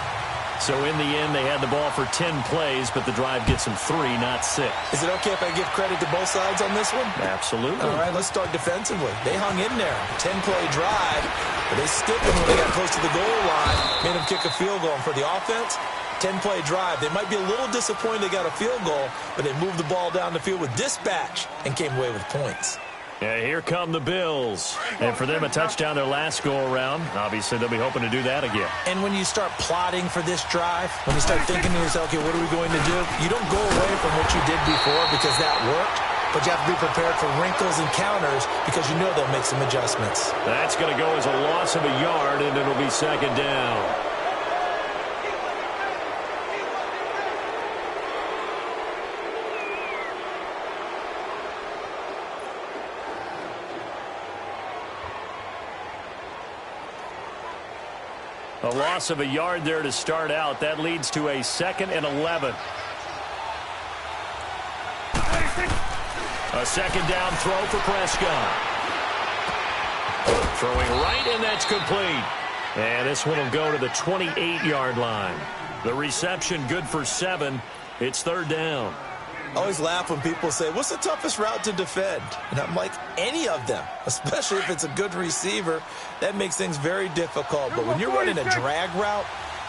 So in the end, they had the ball for 10 plays, but the drive gets them 3, not 6. Is it okay if I give credit to both sides on this one? Absolutely. All right, let's start defensively. They hung in there. 10-play drive, but they skipped them when they got close to the goal line, made them kick a field goal. And for the offense, 10-play drive. They might be a little disappointed they got a field goal, but they moved the ball down the field with dispatch and came away with points. Yeah, here come the Bills. And for them, a touchdown their last go-around. Obviously, they'll be hoping to do that again. And when you start plotting for this drive, when you start thinking to yourself, okay, what are we going to do? You don't go away from what you did before because that worked, but you have to be prepared for wrinkles and counters because you know they'll make some adjustments. That's going to go as a loss of a yard, and it'll be second down. A loss of a yard there to start out. That leads to a 2nd and 11. A second down throw for Prescott. Throwing right, and that's complete. And this one will go to the 28-yard line. The reception good for 7. It's third down. I always laugh when people say, what's the toughest route to defend? And I'm like, any of them, especially if it's a good receiver. That makes things very difficult. But when you're running a drag route,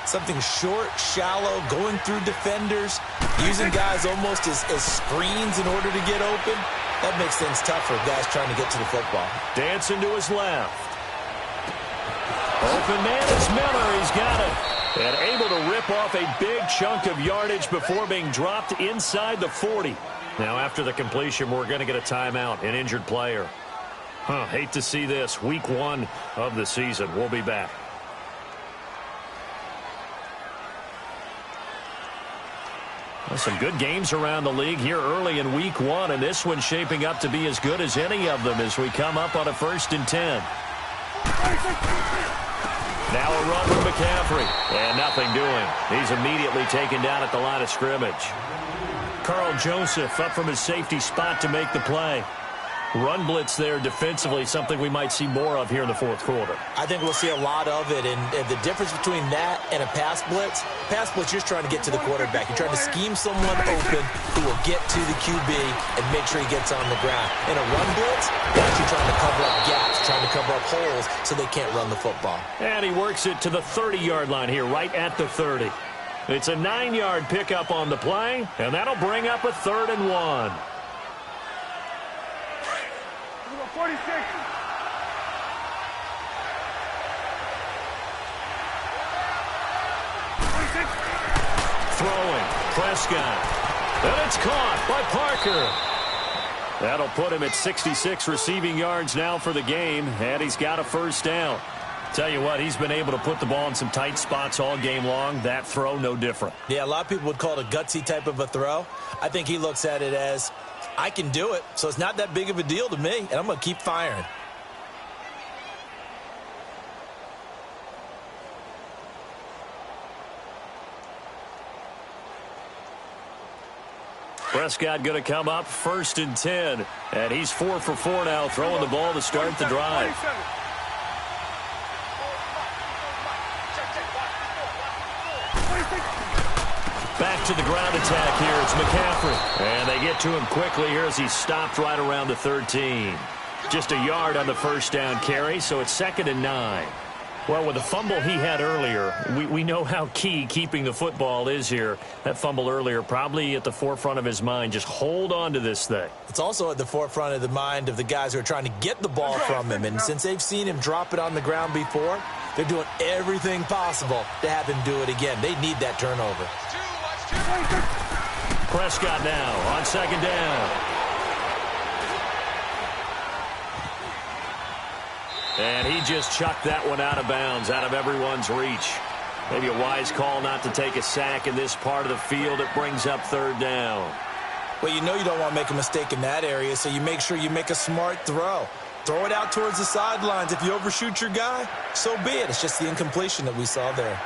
something short, shallow, going through defenders, using guys almost as screens in order to get open, that makes things tough for guys trying to get to the football. Dancing to his left. Open man is Miller. He's got it. And able to rip off a big chunk of yardage before being dropped inside the 40. Now, after the completion, we're going to get a timeout, an injured player. Hate to see this. Week 1 of the season. We'll be back. Well, some good games around the league here early in Week 1, and this one's shaping up to be as good as any of them as we come up on a 1st and 10. Now a run from McCaffrey, and nothing doing. He's immediately taken down at the line of scrimmage. Carl Joseph up from his safety spot to make the play. Run blitz there defensively, something we might see more of here in the 4th quarter. I think we'll see a lot of it, and the difference between that and a pass blitz, you're just trying to get to the quarterback. You're trying to scheme someone open who will get to the QB and make sure he gets on the ground. In a run blitz, you're actually trying to cover up gaps, trying to cover up holes so they can't run the football. And he works it to the 30-yard line here, right at the 30. It's a 9-yard pickup on the play, and that'll bring up a 3rd and 1. 46. Throwing, Prescott. And it's caught by Parker. That'll put him at 66 receiving yards now for the game, and he's got a 1st down. Tell you what, he's been able to put the ball in some tight spots all game long. That throw, no different. Yeah, a lot of people would call it a gutsy type of a throw. I think he looks at it as, I can do it, so it's not that big of a deal to me, and I'm going to keep firing. Prescott going to come up 1st and 10, and he's 4 for 4 now, throwing the ball to start the drive. Back to the ground attack here. It's McCaffrey. And they get to him quickly here as he stopped right around the 13. Just a yard on the 1st down carry, so it's 2nd and 9. Well, with the fumble he had earlier, we know how key keeping the football is here. That fumble earlier probably at the forefront of his mind. Just hold on to this thing. It's also at the forefront of the mind of the guys who are trying to get the ball from him. And since they've seen him drop it on the ground before, they're doing everything possible to have him do it again. They need that turnover. Prescott now on 2nd down. And he just chucked that one out of bounds, out of everyone's reach. Maybe a wise call not to take a sack in this part of the field. It brings up 3rd down. Well, you know you don't want to make a mistake in that area, so you make sure you make a smart throw. Throw it out towards the sidelines. If you overshoot your guy, so be it. It's just the incompletion that we saw there.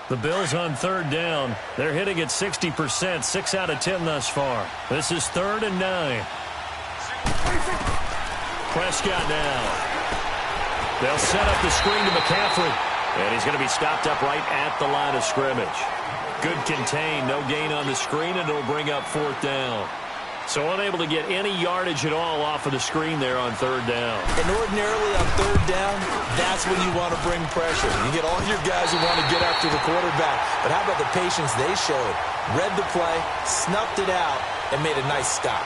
The Bills on 3rd down. They're hitting at 60%, 6 out of 10 thus far. This is 3rd and 9. Prescott now. They'll set up the screen to McCaffrey. And he's going to be stopped up right at the line of scrimmage. Good contain, no gain on the screen, and it'll bring up 4th down. So unable to get any yardage at all off of the screen there on third down. And ordinarily on third down, that's when you want to bring pressure. You get all your guys who want to get after the quarterback. But how about the patience they showed? Read the play, snuffed it out, and made a nice stop.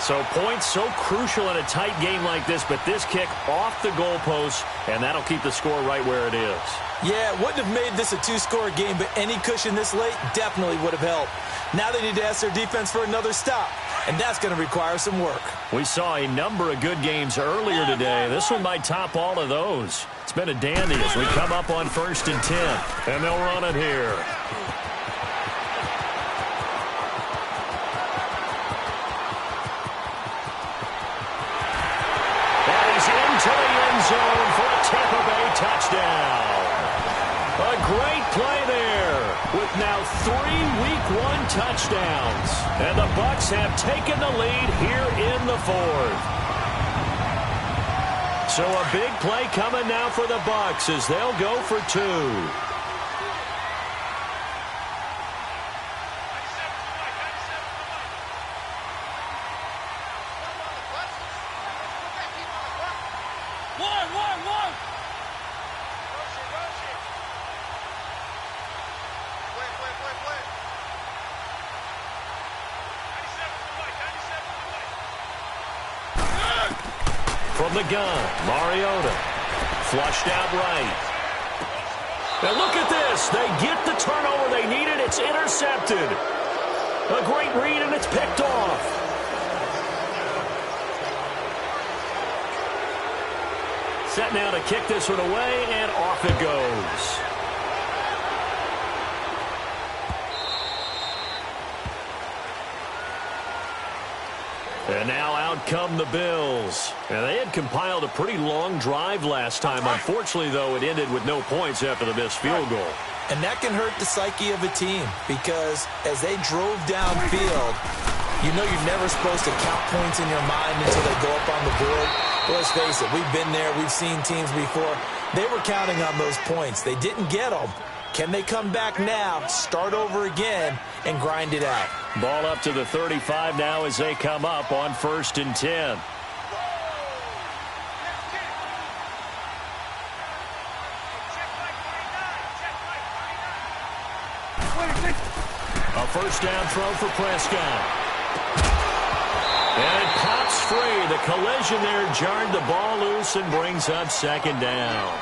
So points so crucial in a tight game like this, but this kick off the goalpost, and that'll keep the score right where it is. Yeah, it wouldn't have made this a two-score game, but any cushion this late definitely would have helped. Now they need to ask their defense for another stop, and that's going to require some work. We saw a number of good games earlier today. This one might top all of those. It's been a dandy as we come up on 1st and 10, and they'll run it here. To the end zone for a Tampa Bay touchdown. A great play there with now 3 Week 1 touchdowns. And the Bucs have taken the lead here in the 4th. So a big play coming now for the Bucs as they'll go for 2. From the gun, Mariota. Flushed out right. Now look at this. They get the turnover they needed. It's intercepted. A great read, and it's picked off. Set now to kick this one away, and off it goes. And now out come the Bills. And they had compiled a pretty long drive last time. Unfortunately, though, it ended with no points after the missed field goal. And that can hurt the psyche of a team because as they drove downfield, you know you're never supposed to count points in your mind until they go up on the board. Well, let's face it, we've been there. We've seen teams before. They were counting on those points. They didn't get them. Can they come back now, start over again, and grind it out? Ball up to the 35 now as they come up on 1st and 10. A first down throw for Prescott. And it pops free. The collision there jarred the ball loose and brings up 2nd down.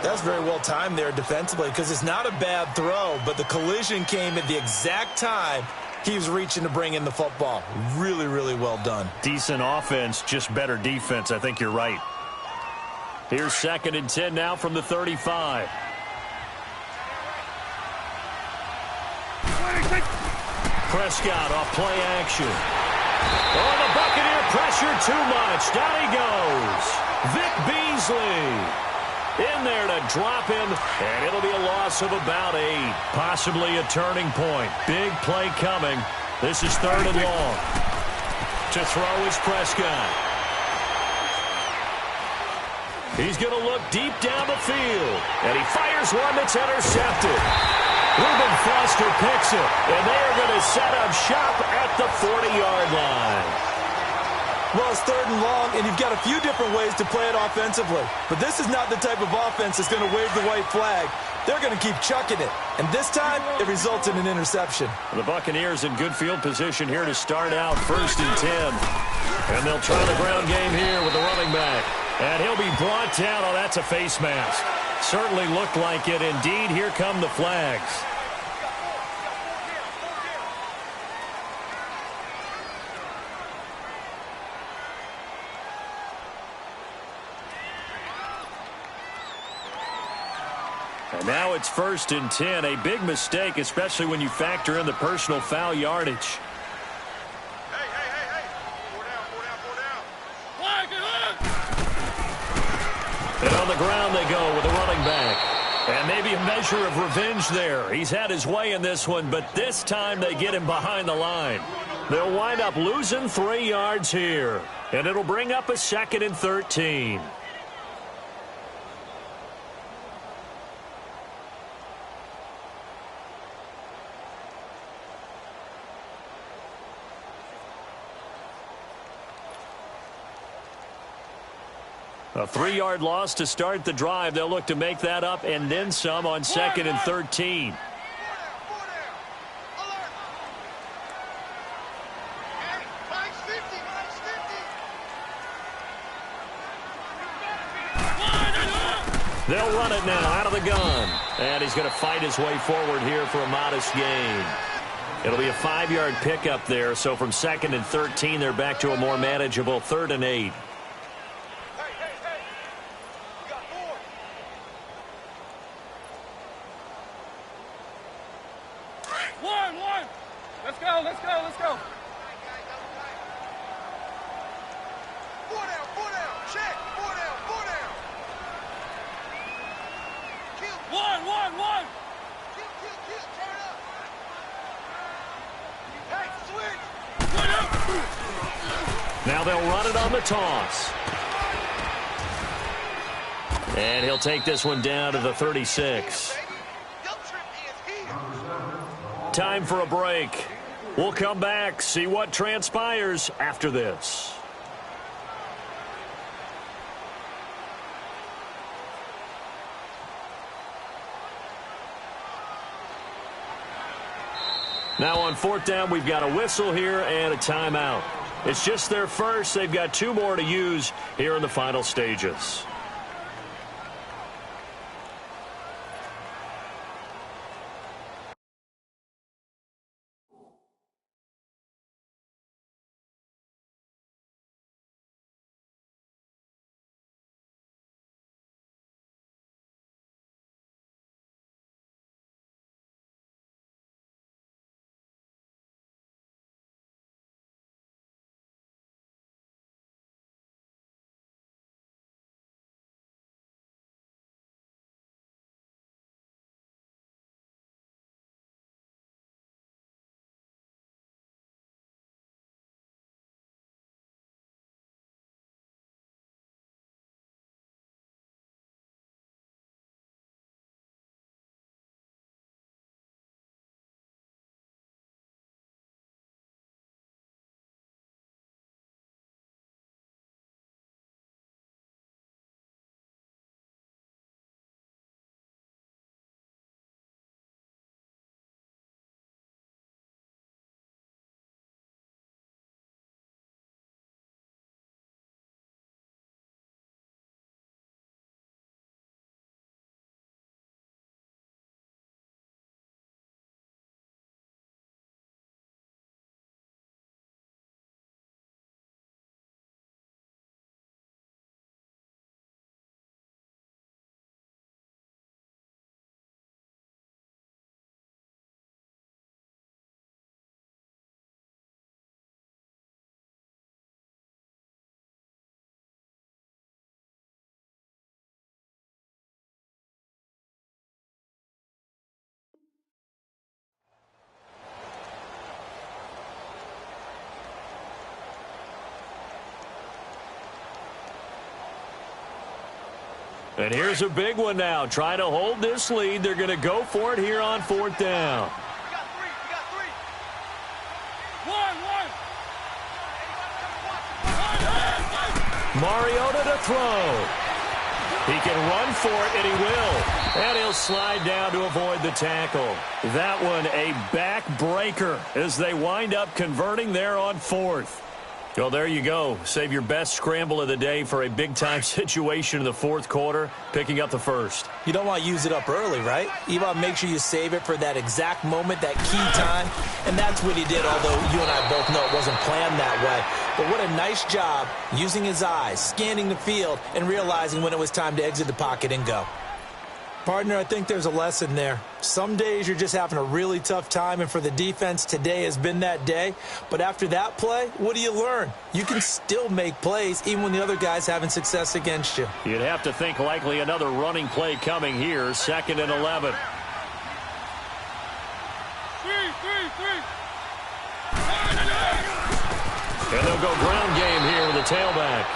That's very well timed there defensively because it's not a bad throw, but the collision came at the exact time he was reaching to bring in the football. Really, really well done. Decent offense, just better defense. I think you're right. Here's 2nd and 10 now from the 35. Prescott off play action. Oh, the Buccaneer pressure too much. Down he goes. Vic Beasley in there to drop him, and it'll be a loss of about 8. Possibly a turning point. Big play coming. This is 3rd and long. To throw is Prescott. He's going to look deep down the field, and he fires one that's intercepted. Reuben Foster picks it, and they are going to set up shop at the 40-yard line. Well, it's 3rd and long, and you've got a few different ways to play it offensively. But this is not the type of offense that's going to wave the white flag. They're going to keep chucking it. And this time, it results in an interception. The Buccaneers in good field position here to start out 1st and 10. And they'll try the ground game here with the running back. And he'll be brought down. Oh, that's a face mask. Certainly looked like it. Indeed, here come the flags. And now it's 1st and 10. A big mistake, especially when you factor in the personal foul yardage. Hey. 4 down. And on the ground they go with a running back. And maybe a measure of revenge there. He's had his way in this one, but this time they get him behind the line. They'll wind up losing 3 yards here. And it'll bring up a 2nd and 13. A 3-yard loss to start the drive. They'll look to make that up and then some on 2nd and 13. They'll run it now out of the gun. And he's going to fight his way forward here for a modest gain. It'll be a 5-yard pickup there. So from 2nd and 13, they're back to a more manageable 3rd and 8. One. Let's go. 4 down. Check. 4 down. Kill. One. Kill. Turn up. Hey, switch. Now they'll run it on the toss. And he'll take this one down to the 36. Time for a break. We'll come back, see what transpires after this. Now on 4th down, we've got a whistle here and a timeout. It's just their first. They've got 2 more to use here in the final stages. And here's a big one now. Trying to hold this lead. They're going to go for it here on 4th down. We got three. One. Mariota to throw. He can run for it, and he will. And he'll slide down to avoid the tackle. That one a backbreaker as they wind up converting there on 4th. Well, there you go. Save your best scramble of the day for a big-time situation in the 4th quarter, picking up the 1st. You don't want to use it up early, right? You want to make sure you save it for that exact moment, that key time. And that's what he did, although you and I both know it wasn't planned that way. But what a nice job using his eyes, scanning the field, and realizing when it was time to exit the pocket and go. Partner, I think there's a lesson there. Some days you're just having a really tough time, and for the defense, today has been that day. But after that play, what do you learn? You can still make plays even when the other guy's having success against you. You'd have to think likely another running play coming here, 2nd and 11. And they'll go ground game here with the tailback.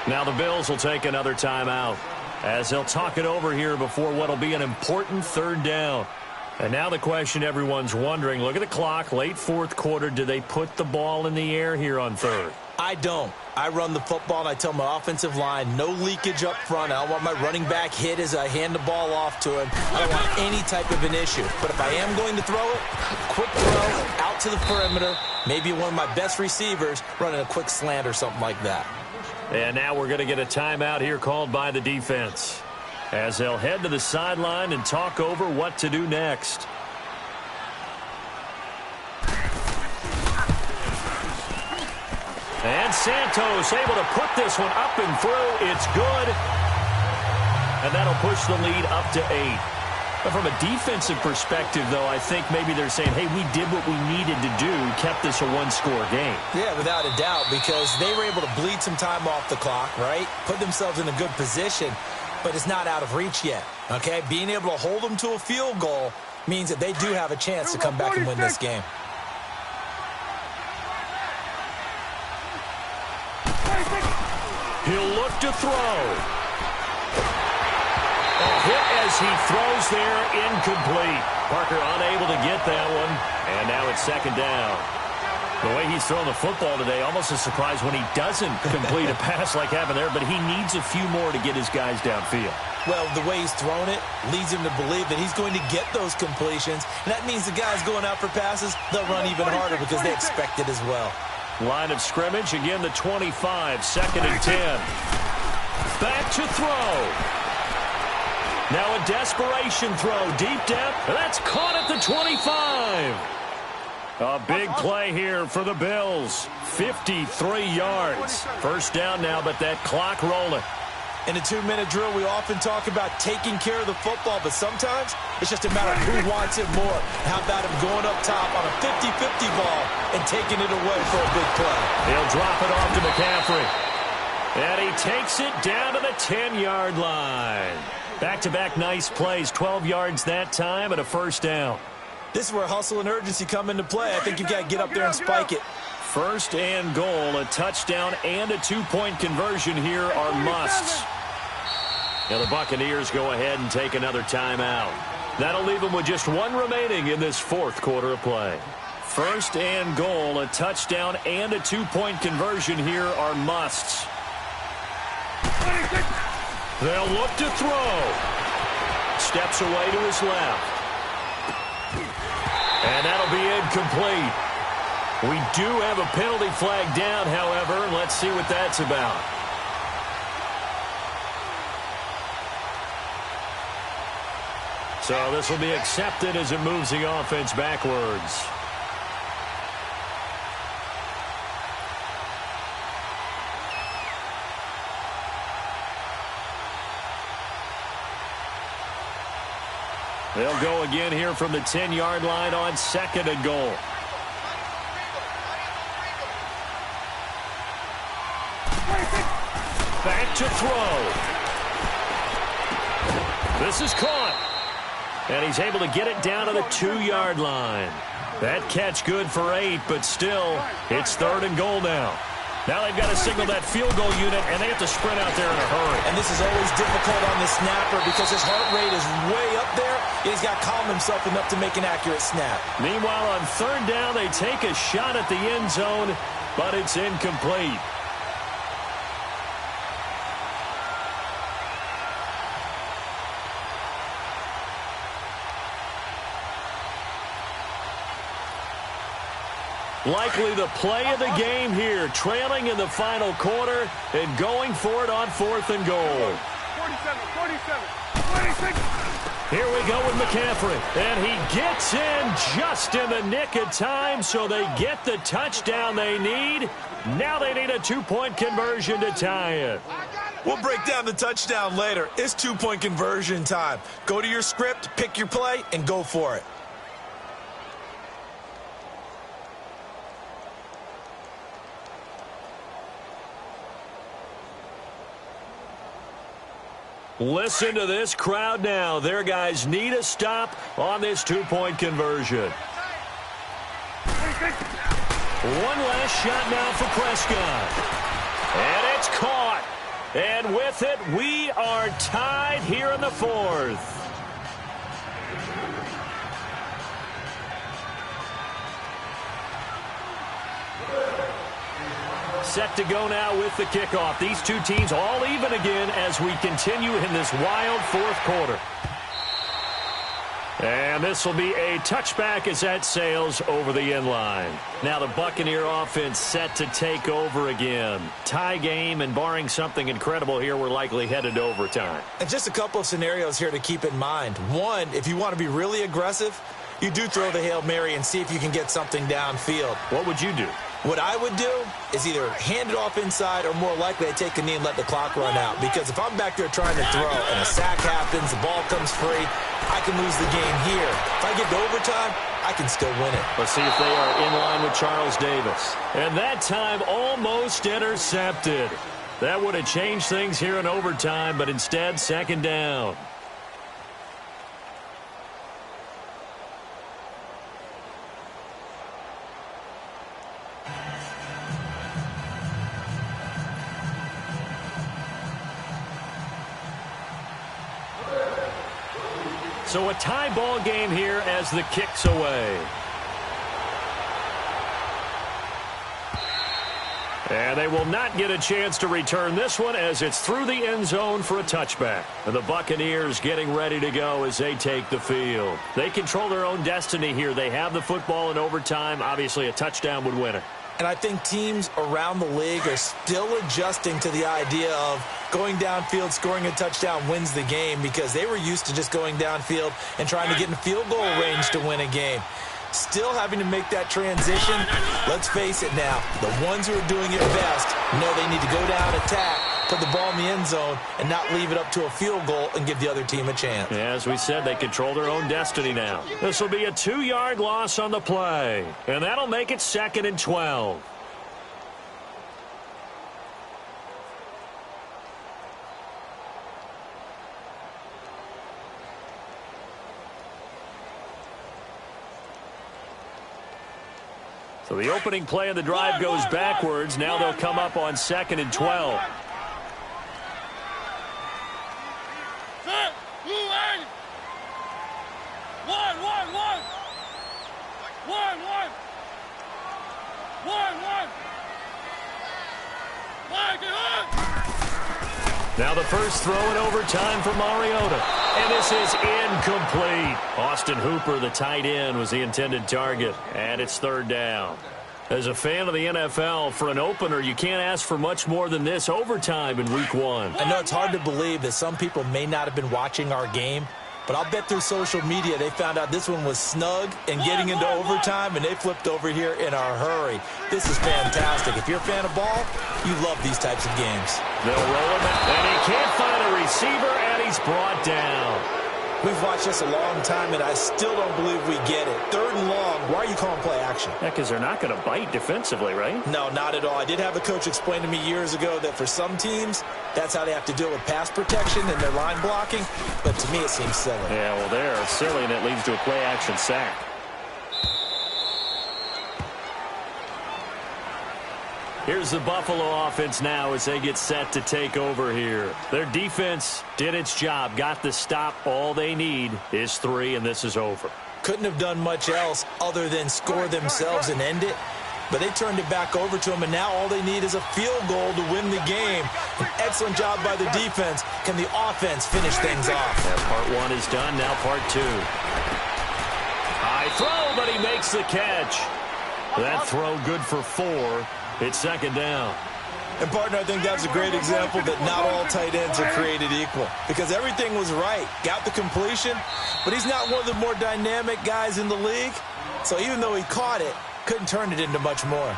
Now the Bills will take another timeout as they'll talk it over here before what will be an important 3rd down. And now the question everyone's wondering, look at the clock, late 4th quarter, do they put the ball in the air here on 3rd? I I don't. I run the football, and I tell my offensive line, no leakage up front. I don't want my running back hit as I hand the ball off to him. I don't want any type of an issue. But if I am going to throw it, quick throw, out to the perimeter, maybe one of my best receivers running a quick slant or something like that. And now we're going to get a timeout here called by the defense, as they'll head to the sideline and talk over what to do next. And Santos able to put this one up and through. It's good. And that'll push the lead up to 8. But from a defensive perspective, though, I think maybe they're saying, hey, we did what we needed to do, kept this a one-score game. Yeah, without a doubt, because they were able to bleed some time off the clock, right? Put themselves in a good position, but it's not out of reach yet, okay? Being able to hold them to a field goal means that they do have a chance to come back and win this game. He'll look to throw. A hit as he throws there, incomplete. Parker unable to get that one, and now it's second down. The way he's thrown the football today, almost a surprise when he doesn't complete a pass like happened there, but he needs a few more to get his guys downfield. Well, the way he's thrown it leads him to believe that he's going to get those completions, and that means the guys going out for passes, they'll run even harder because they expect it as well. Line of scrimmage, again the 25, second and 10. Back to throw. Now a desperation throw, deep depth, and that's caught at the 25. A big play here for the Bills. 53 yards. First down now, but that clock rolling. In a 2-minute drill, we often talk about taking care of the football, but sometimes it's just a matter of who wants it more. How about him going up top on a 50-50 ball and taking it away for a big play? He'll drop it off to McCaffrey. And he takes it down to the 10-yard line. Back-to-back nice plays, 12 yards that time and a first down. This is where hustle and urgency come into play. I think you've got to get up there and spike it. First and goal, a touchdown and a 2-point conversion here are musts. Now the Buccaneers go ahead and take another timeout. That'll leave them with just one remaining in this fourth quarter of play. First and goal, a touchdown and a 2-point conversion here are musts. They'll look to throw. Steps away to his left. And that'll be incomplete. We do have a penalty flag down, however. Let's see what that's about. So this will be accepted as it moves the offense backwards. They'll go again here from the 10-yard line on second and goal. Back to throw. This is caught. And he's able to get it down to the 2-yard line. That catch good for 8, but still, it's third and goal now. Now they've got to signal that field goal unit, and they have to sprint out there in a hurry. And this is always difficult on the snapper because his heart rate is way up there. He's got to calm himself enough to make an accurate snap. Meanwhile, on third down, they take a shot at the end zone, but it's incomplete. Likely the play of the game here, trailing in the final quarter and going for it on fourth and goal. 47, 26. Here we go with McCaffrey, and he gets in just in the nick of time, so they get the touchdown they need. Now they need a 2-point conversion to tie it. We'll break down the touchdown later. It's 2-point conversion time. Go to your script, pick your play, and go for it. Listen to this crowd now. Their guys need a stop on this 2-point conversion. One last shot now for Prescott. And it's caught. And with it, we are tied here in the fourth. set to go now with the kickoff. These two teams all even again as we continue in this wild fourth quarter. And this will be a touchback as that sails over the end line. Now the Buccaneer offense set to take over again. Tie game, and barring something incredible here, we're likely headed to overtime. And just a couple of scenarios here to keep in mind. One, if you want to be really aggressive, you do throw the Hail Mary and see if you can get something downfield. What would you do? What I would do is either hand it off inside or more likely I take a knee and let the clock run out. Because if I'm back there trying to throw and a sack happens, the ball comes free, I can lose the game here. If I get to overtime, I can still win it. Let's see if they are in line with Charles Davis. And that time almost intercepted. That would have changed things here in overtime, but instead second down. So a tie ball game here as the kick's away. And they will not get a chance to return this one as it's through the end zone for a touchback. And the Buccaneers getting ready to go as they take the field. They control their own destiny here. They have the football in overtime. Obviously, a touchdown would win it. And I think teams around the league are still adjusting to the idea of going downfield, scoring a touchdown wins the game, because they were used to just going downfield and trying to get in field goal range to win a game. Still having to make that transition. Let's face it now, the ones who are doing it best know they need to go down, attack, put the ball in the end zone, and not leave it up to a field goal and give the other team a chance. Yeah, as we said, they control their own destiny now. This will be a 2-yard loss on the play, and that'll make it 2nd and 12. So the opening play of the drive goes backwards. Now they'll come up on 2nd and 12. Now the first throw in overtime for Mariota. And this is incomplete. Austin Hooper, the tight end, was the intended target. And it's 3rd down. As a fan of the NFL, for an opener, you can't ask for much more than this overtime in Week 1. I know it's hard to believe that some people may not have been watching our game, but I'll bet through social media they found out this one was snug and getting into overtime, and they flipped over here in a hurry. This is fantastic. If you're a fan of ball, you love these types of games. They'll roll him, and he can't find a receiver, and he's brought down. We've watched this a long time, and I still don't believe we get it. 3rd and long. Why are you calling play action? Yeah, because they're not going to bite defensively, right? No, not at all. I did have a coach explain to me years ago that for some teams, that's how they have to deal with pass protection and their line blocking. But to me, it seems silly. Yeah, well, they're silly, and it leads to a play action sack. Here's the Buffalo offense now as they get set to take over here. Their defense did its job, got the stop. All they need is 3, and this is over. Couldn't have done much else other than score themselves and end it. But they turned it back over to them, and now all they need is a field goal to win the game. An excellent job by the defense. Can the offense finish things off? Yeah, part 1 is done, now part 2. High throw, but he makes the catch. That throw good for 4. It's 2nd down. And, partner, I think that's a great example that not all tight ends are created equal. Because everything was right. Got the completion, but he's not one of the more dynamic guys in the league. So even though he caught it, couldn't turn it into much more.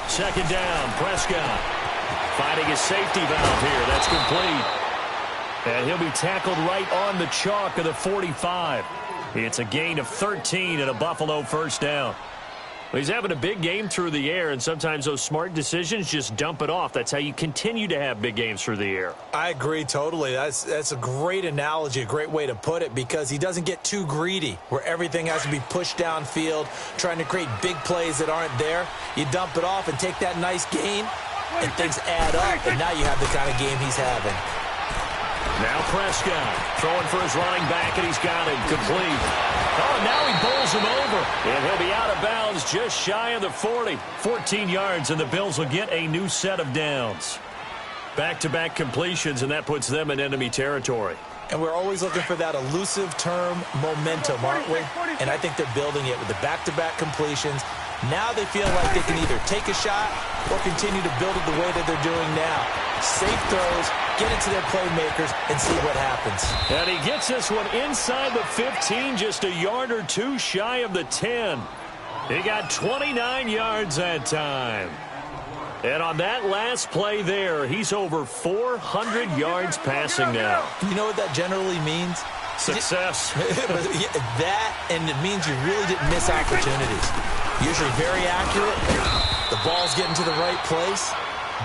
Second down, Prescott finding his safety valve here. That's complete. And he'll be tackled right on the chalk of the 45. It's a gain of 13 and a Buffalo first down. Well, he's having a big game through the air, and sometimes those smart decisions just dump it off. That's how you continue to have big games through the air. I agree totally. That's a great analogy, a great way to put it, because he doesn't get too greedy where everything has to be pushed downfield, trying to create big plays that aren't there. You dump it off and take that nice gain, and things add up, and now you have the kind of game he's having. Now Prescott throwing for his running back, and he's got it complete. Oh, now he bowls him over, and he'll be out of bounds just shy of the 40. 14 yards, and the Bills will get a new set of downs. Back-to-back completions, and that puts them in enemy territory. And we're always looking for that elusive term momentum, aren't we? And I think they're building it with the back-to-back completions. Now they feel like they can either take a shot or continue to build it the way that they're doing now. Safe throws, get it to their playmakers, and see what happens. And he gets this one inside the 15, just a yard or two shy of the 10. He got 29 yards that time. And on that last play there, he's over 400 yards passing now. You know what that generally means? Success. That, and it means you really didn't miss opportunities. Usually very accurate. The ball's getting to the right place.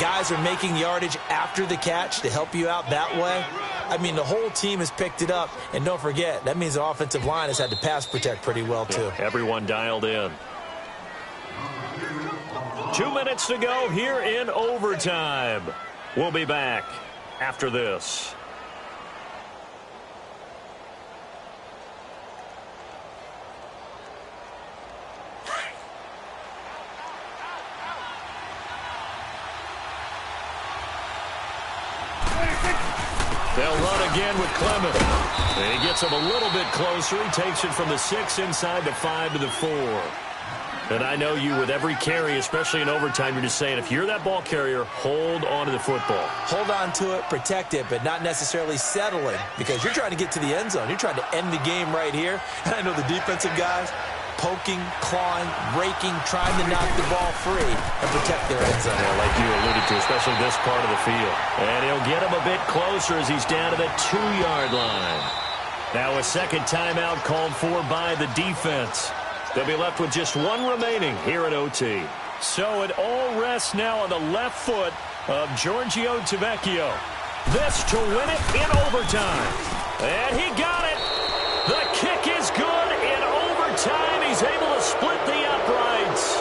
Guys are making yardage after the catch to help you out that way. I mean, the whole team has picked it up. And don't forget, that means the offensive line has had to pass protect pretty well, too. Yeah, everyone dialed in. 2 minutes to go here in overtime. We'll be back after this. They'll run again with Clement. And he gets him a little bit closer. He takes it from the 6 inside the 5 to the 4. And I know you, with every carry, especially in overtime, you're just saying, if you're that ball carrier, hold on to the football. Hold on to it, protect it, but not necessarily settling, because you're trying to get to the end zone. You're trying to end the game right here. And I know the defensive guys poking, clawing, raking, trying to knock the ball free and protect their end zone. Yeah, like you alluded to, especially this part of the field. And he'll get him a bit closer as he's down to the 2-yard line. Now a second timeout called for by the defense. They'll be left with just one remaining here at OT. So it all rests now on the left foot of Giorgio Tavecchio. This to win it in overtime. And he got it. The kick is good in overtime. He's able to split the uprights.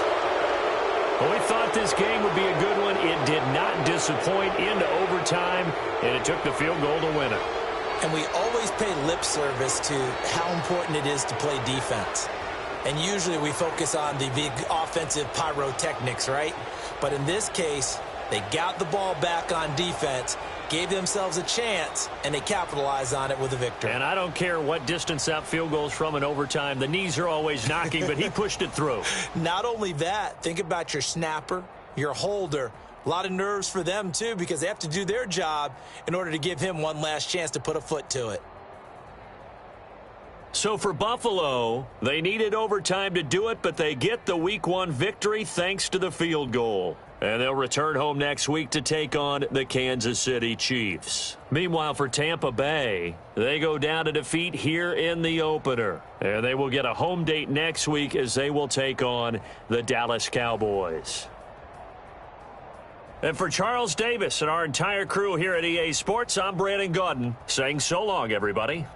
Well, we thought this game would be a good one. It did not disappoint into overtime, and it took the field goal to win it. And we always pay lip service to how important it is to play defense. And usually we focus on the big offensive pyrotechnics, right? But in this case, they got the ball back on defense, gave themselves a chance, and they capitalized on it with a victory. And I don't care what distance that field goes from in overtime. The knees are always knocking, but he pushed it through. Not only that, think about your snapper, your holder. A lot of nerves for them, too, because they have to do their job in order to give him one last chance to put a foot to it. So for Buffalo, they needed overtime to do it, but they get the Week 1 victory thanks to the field goal. And they'll return home next week to take on the Kansas City Chiefs. Meanwhile, for Tampa Bay, they go down to defeat here in the opener. And they will get a home date next week as they will take on the Dallas Cowboys. And for Charles Davis and our entire crew here at EA Sports, I'm Brandon Gaudin saying so long, everybody.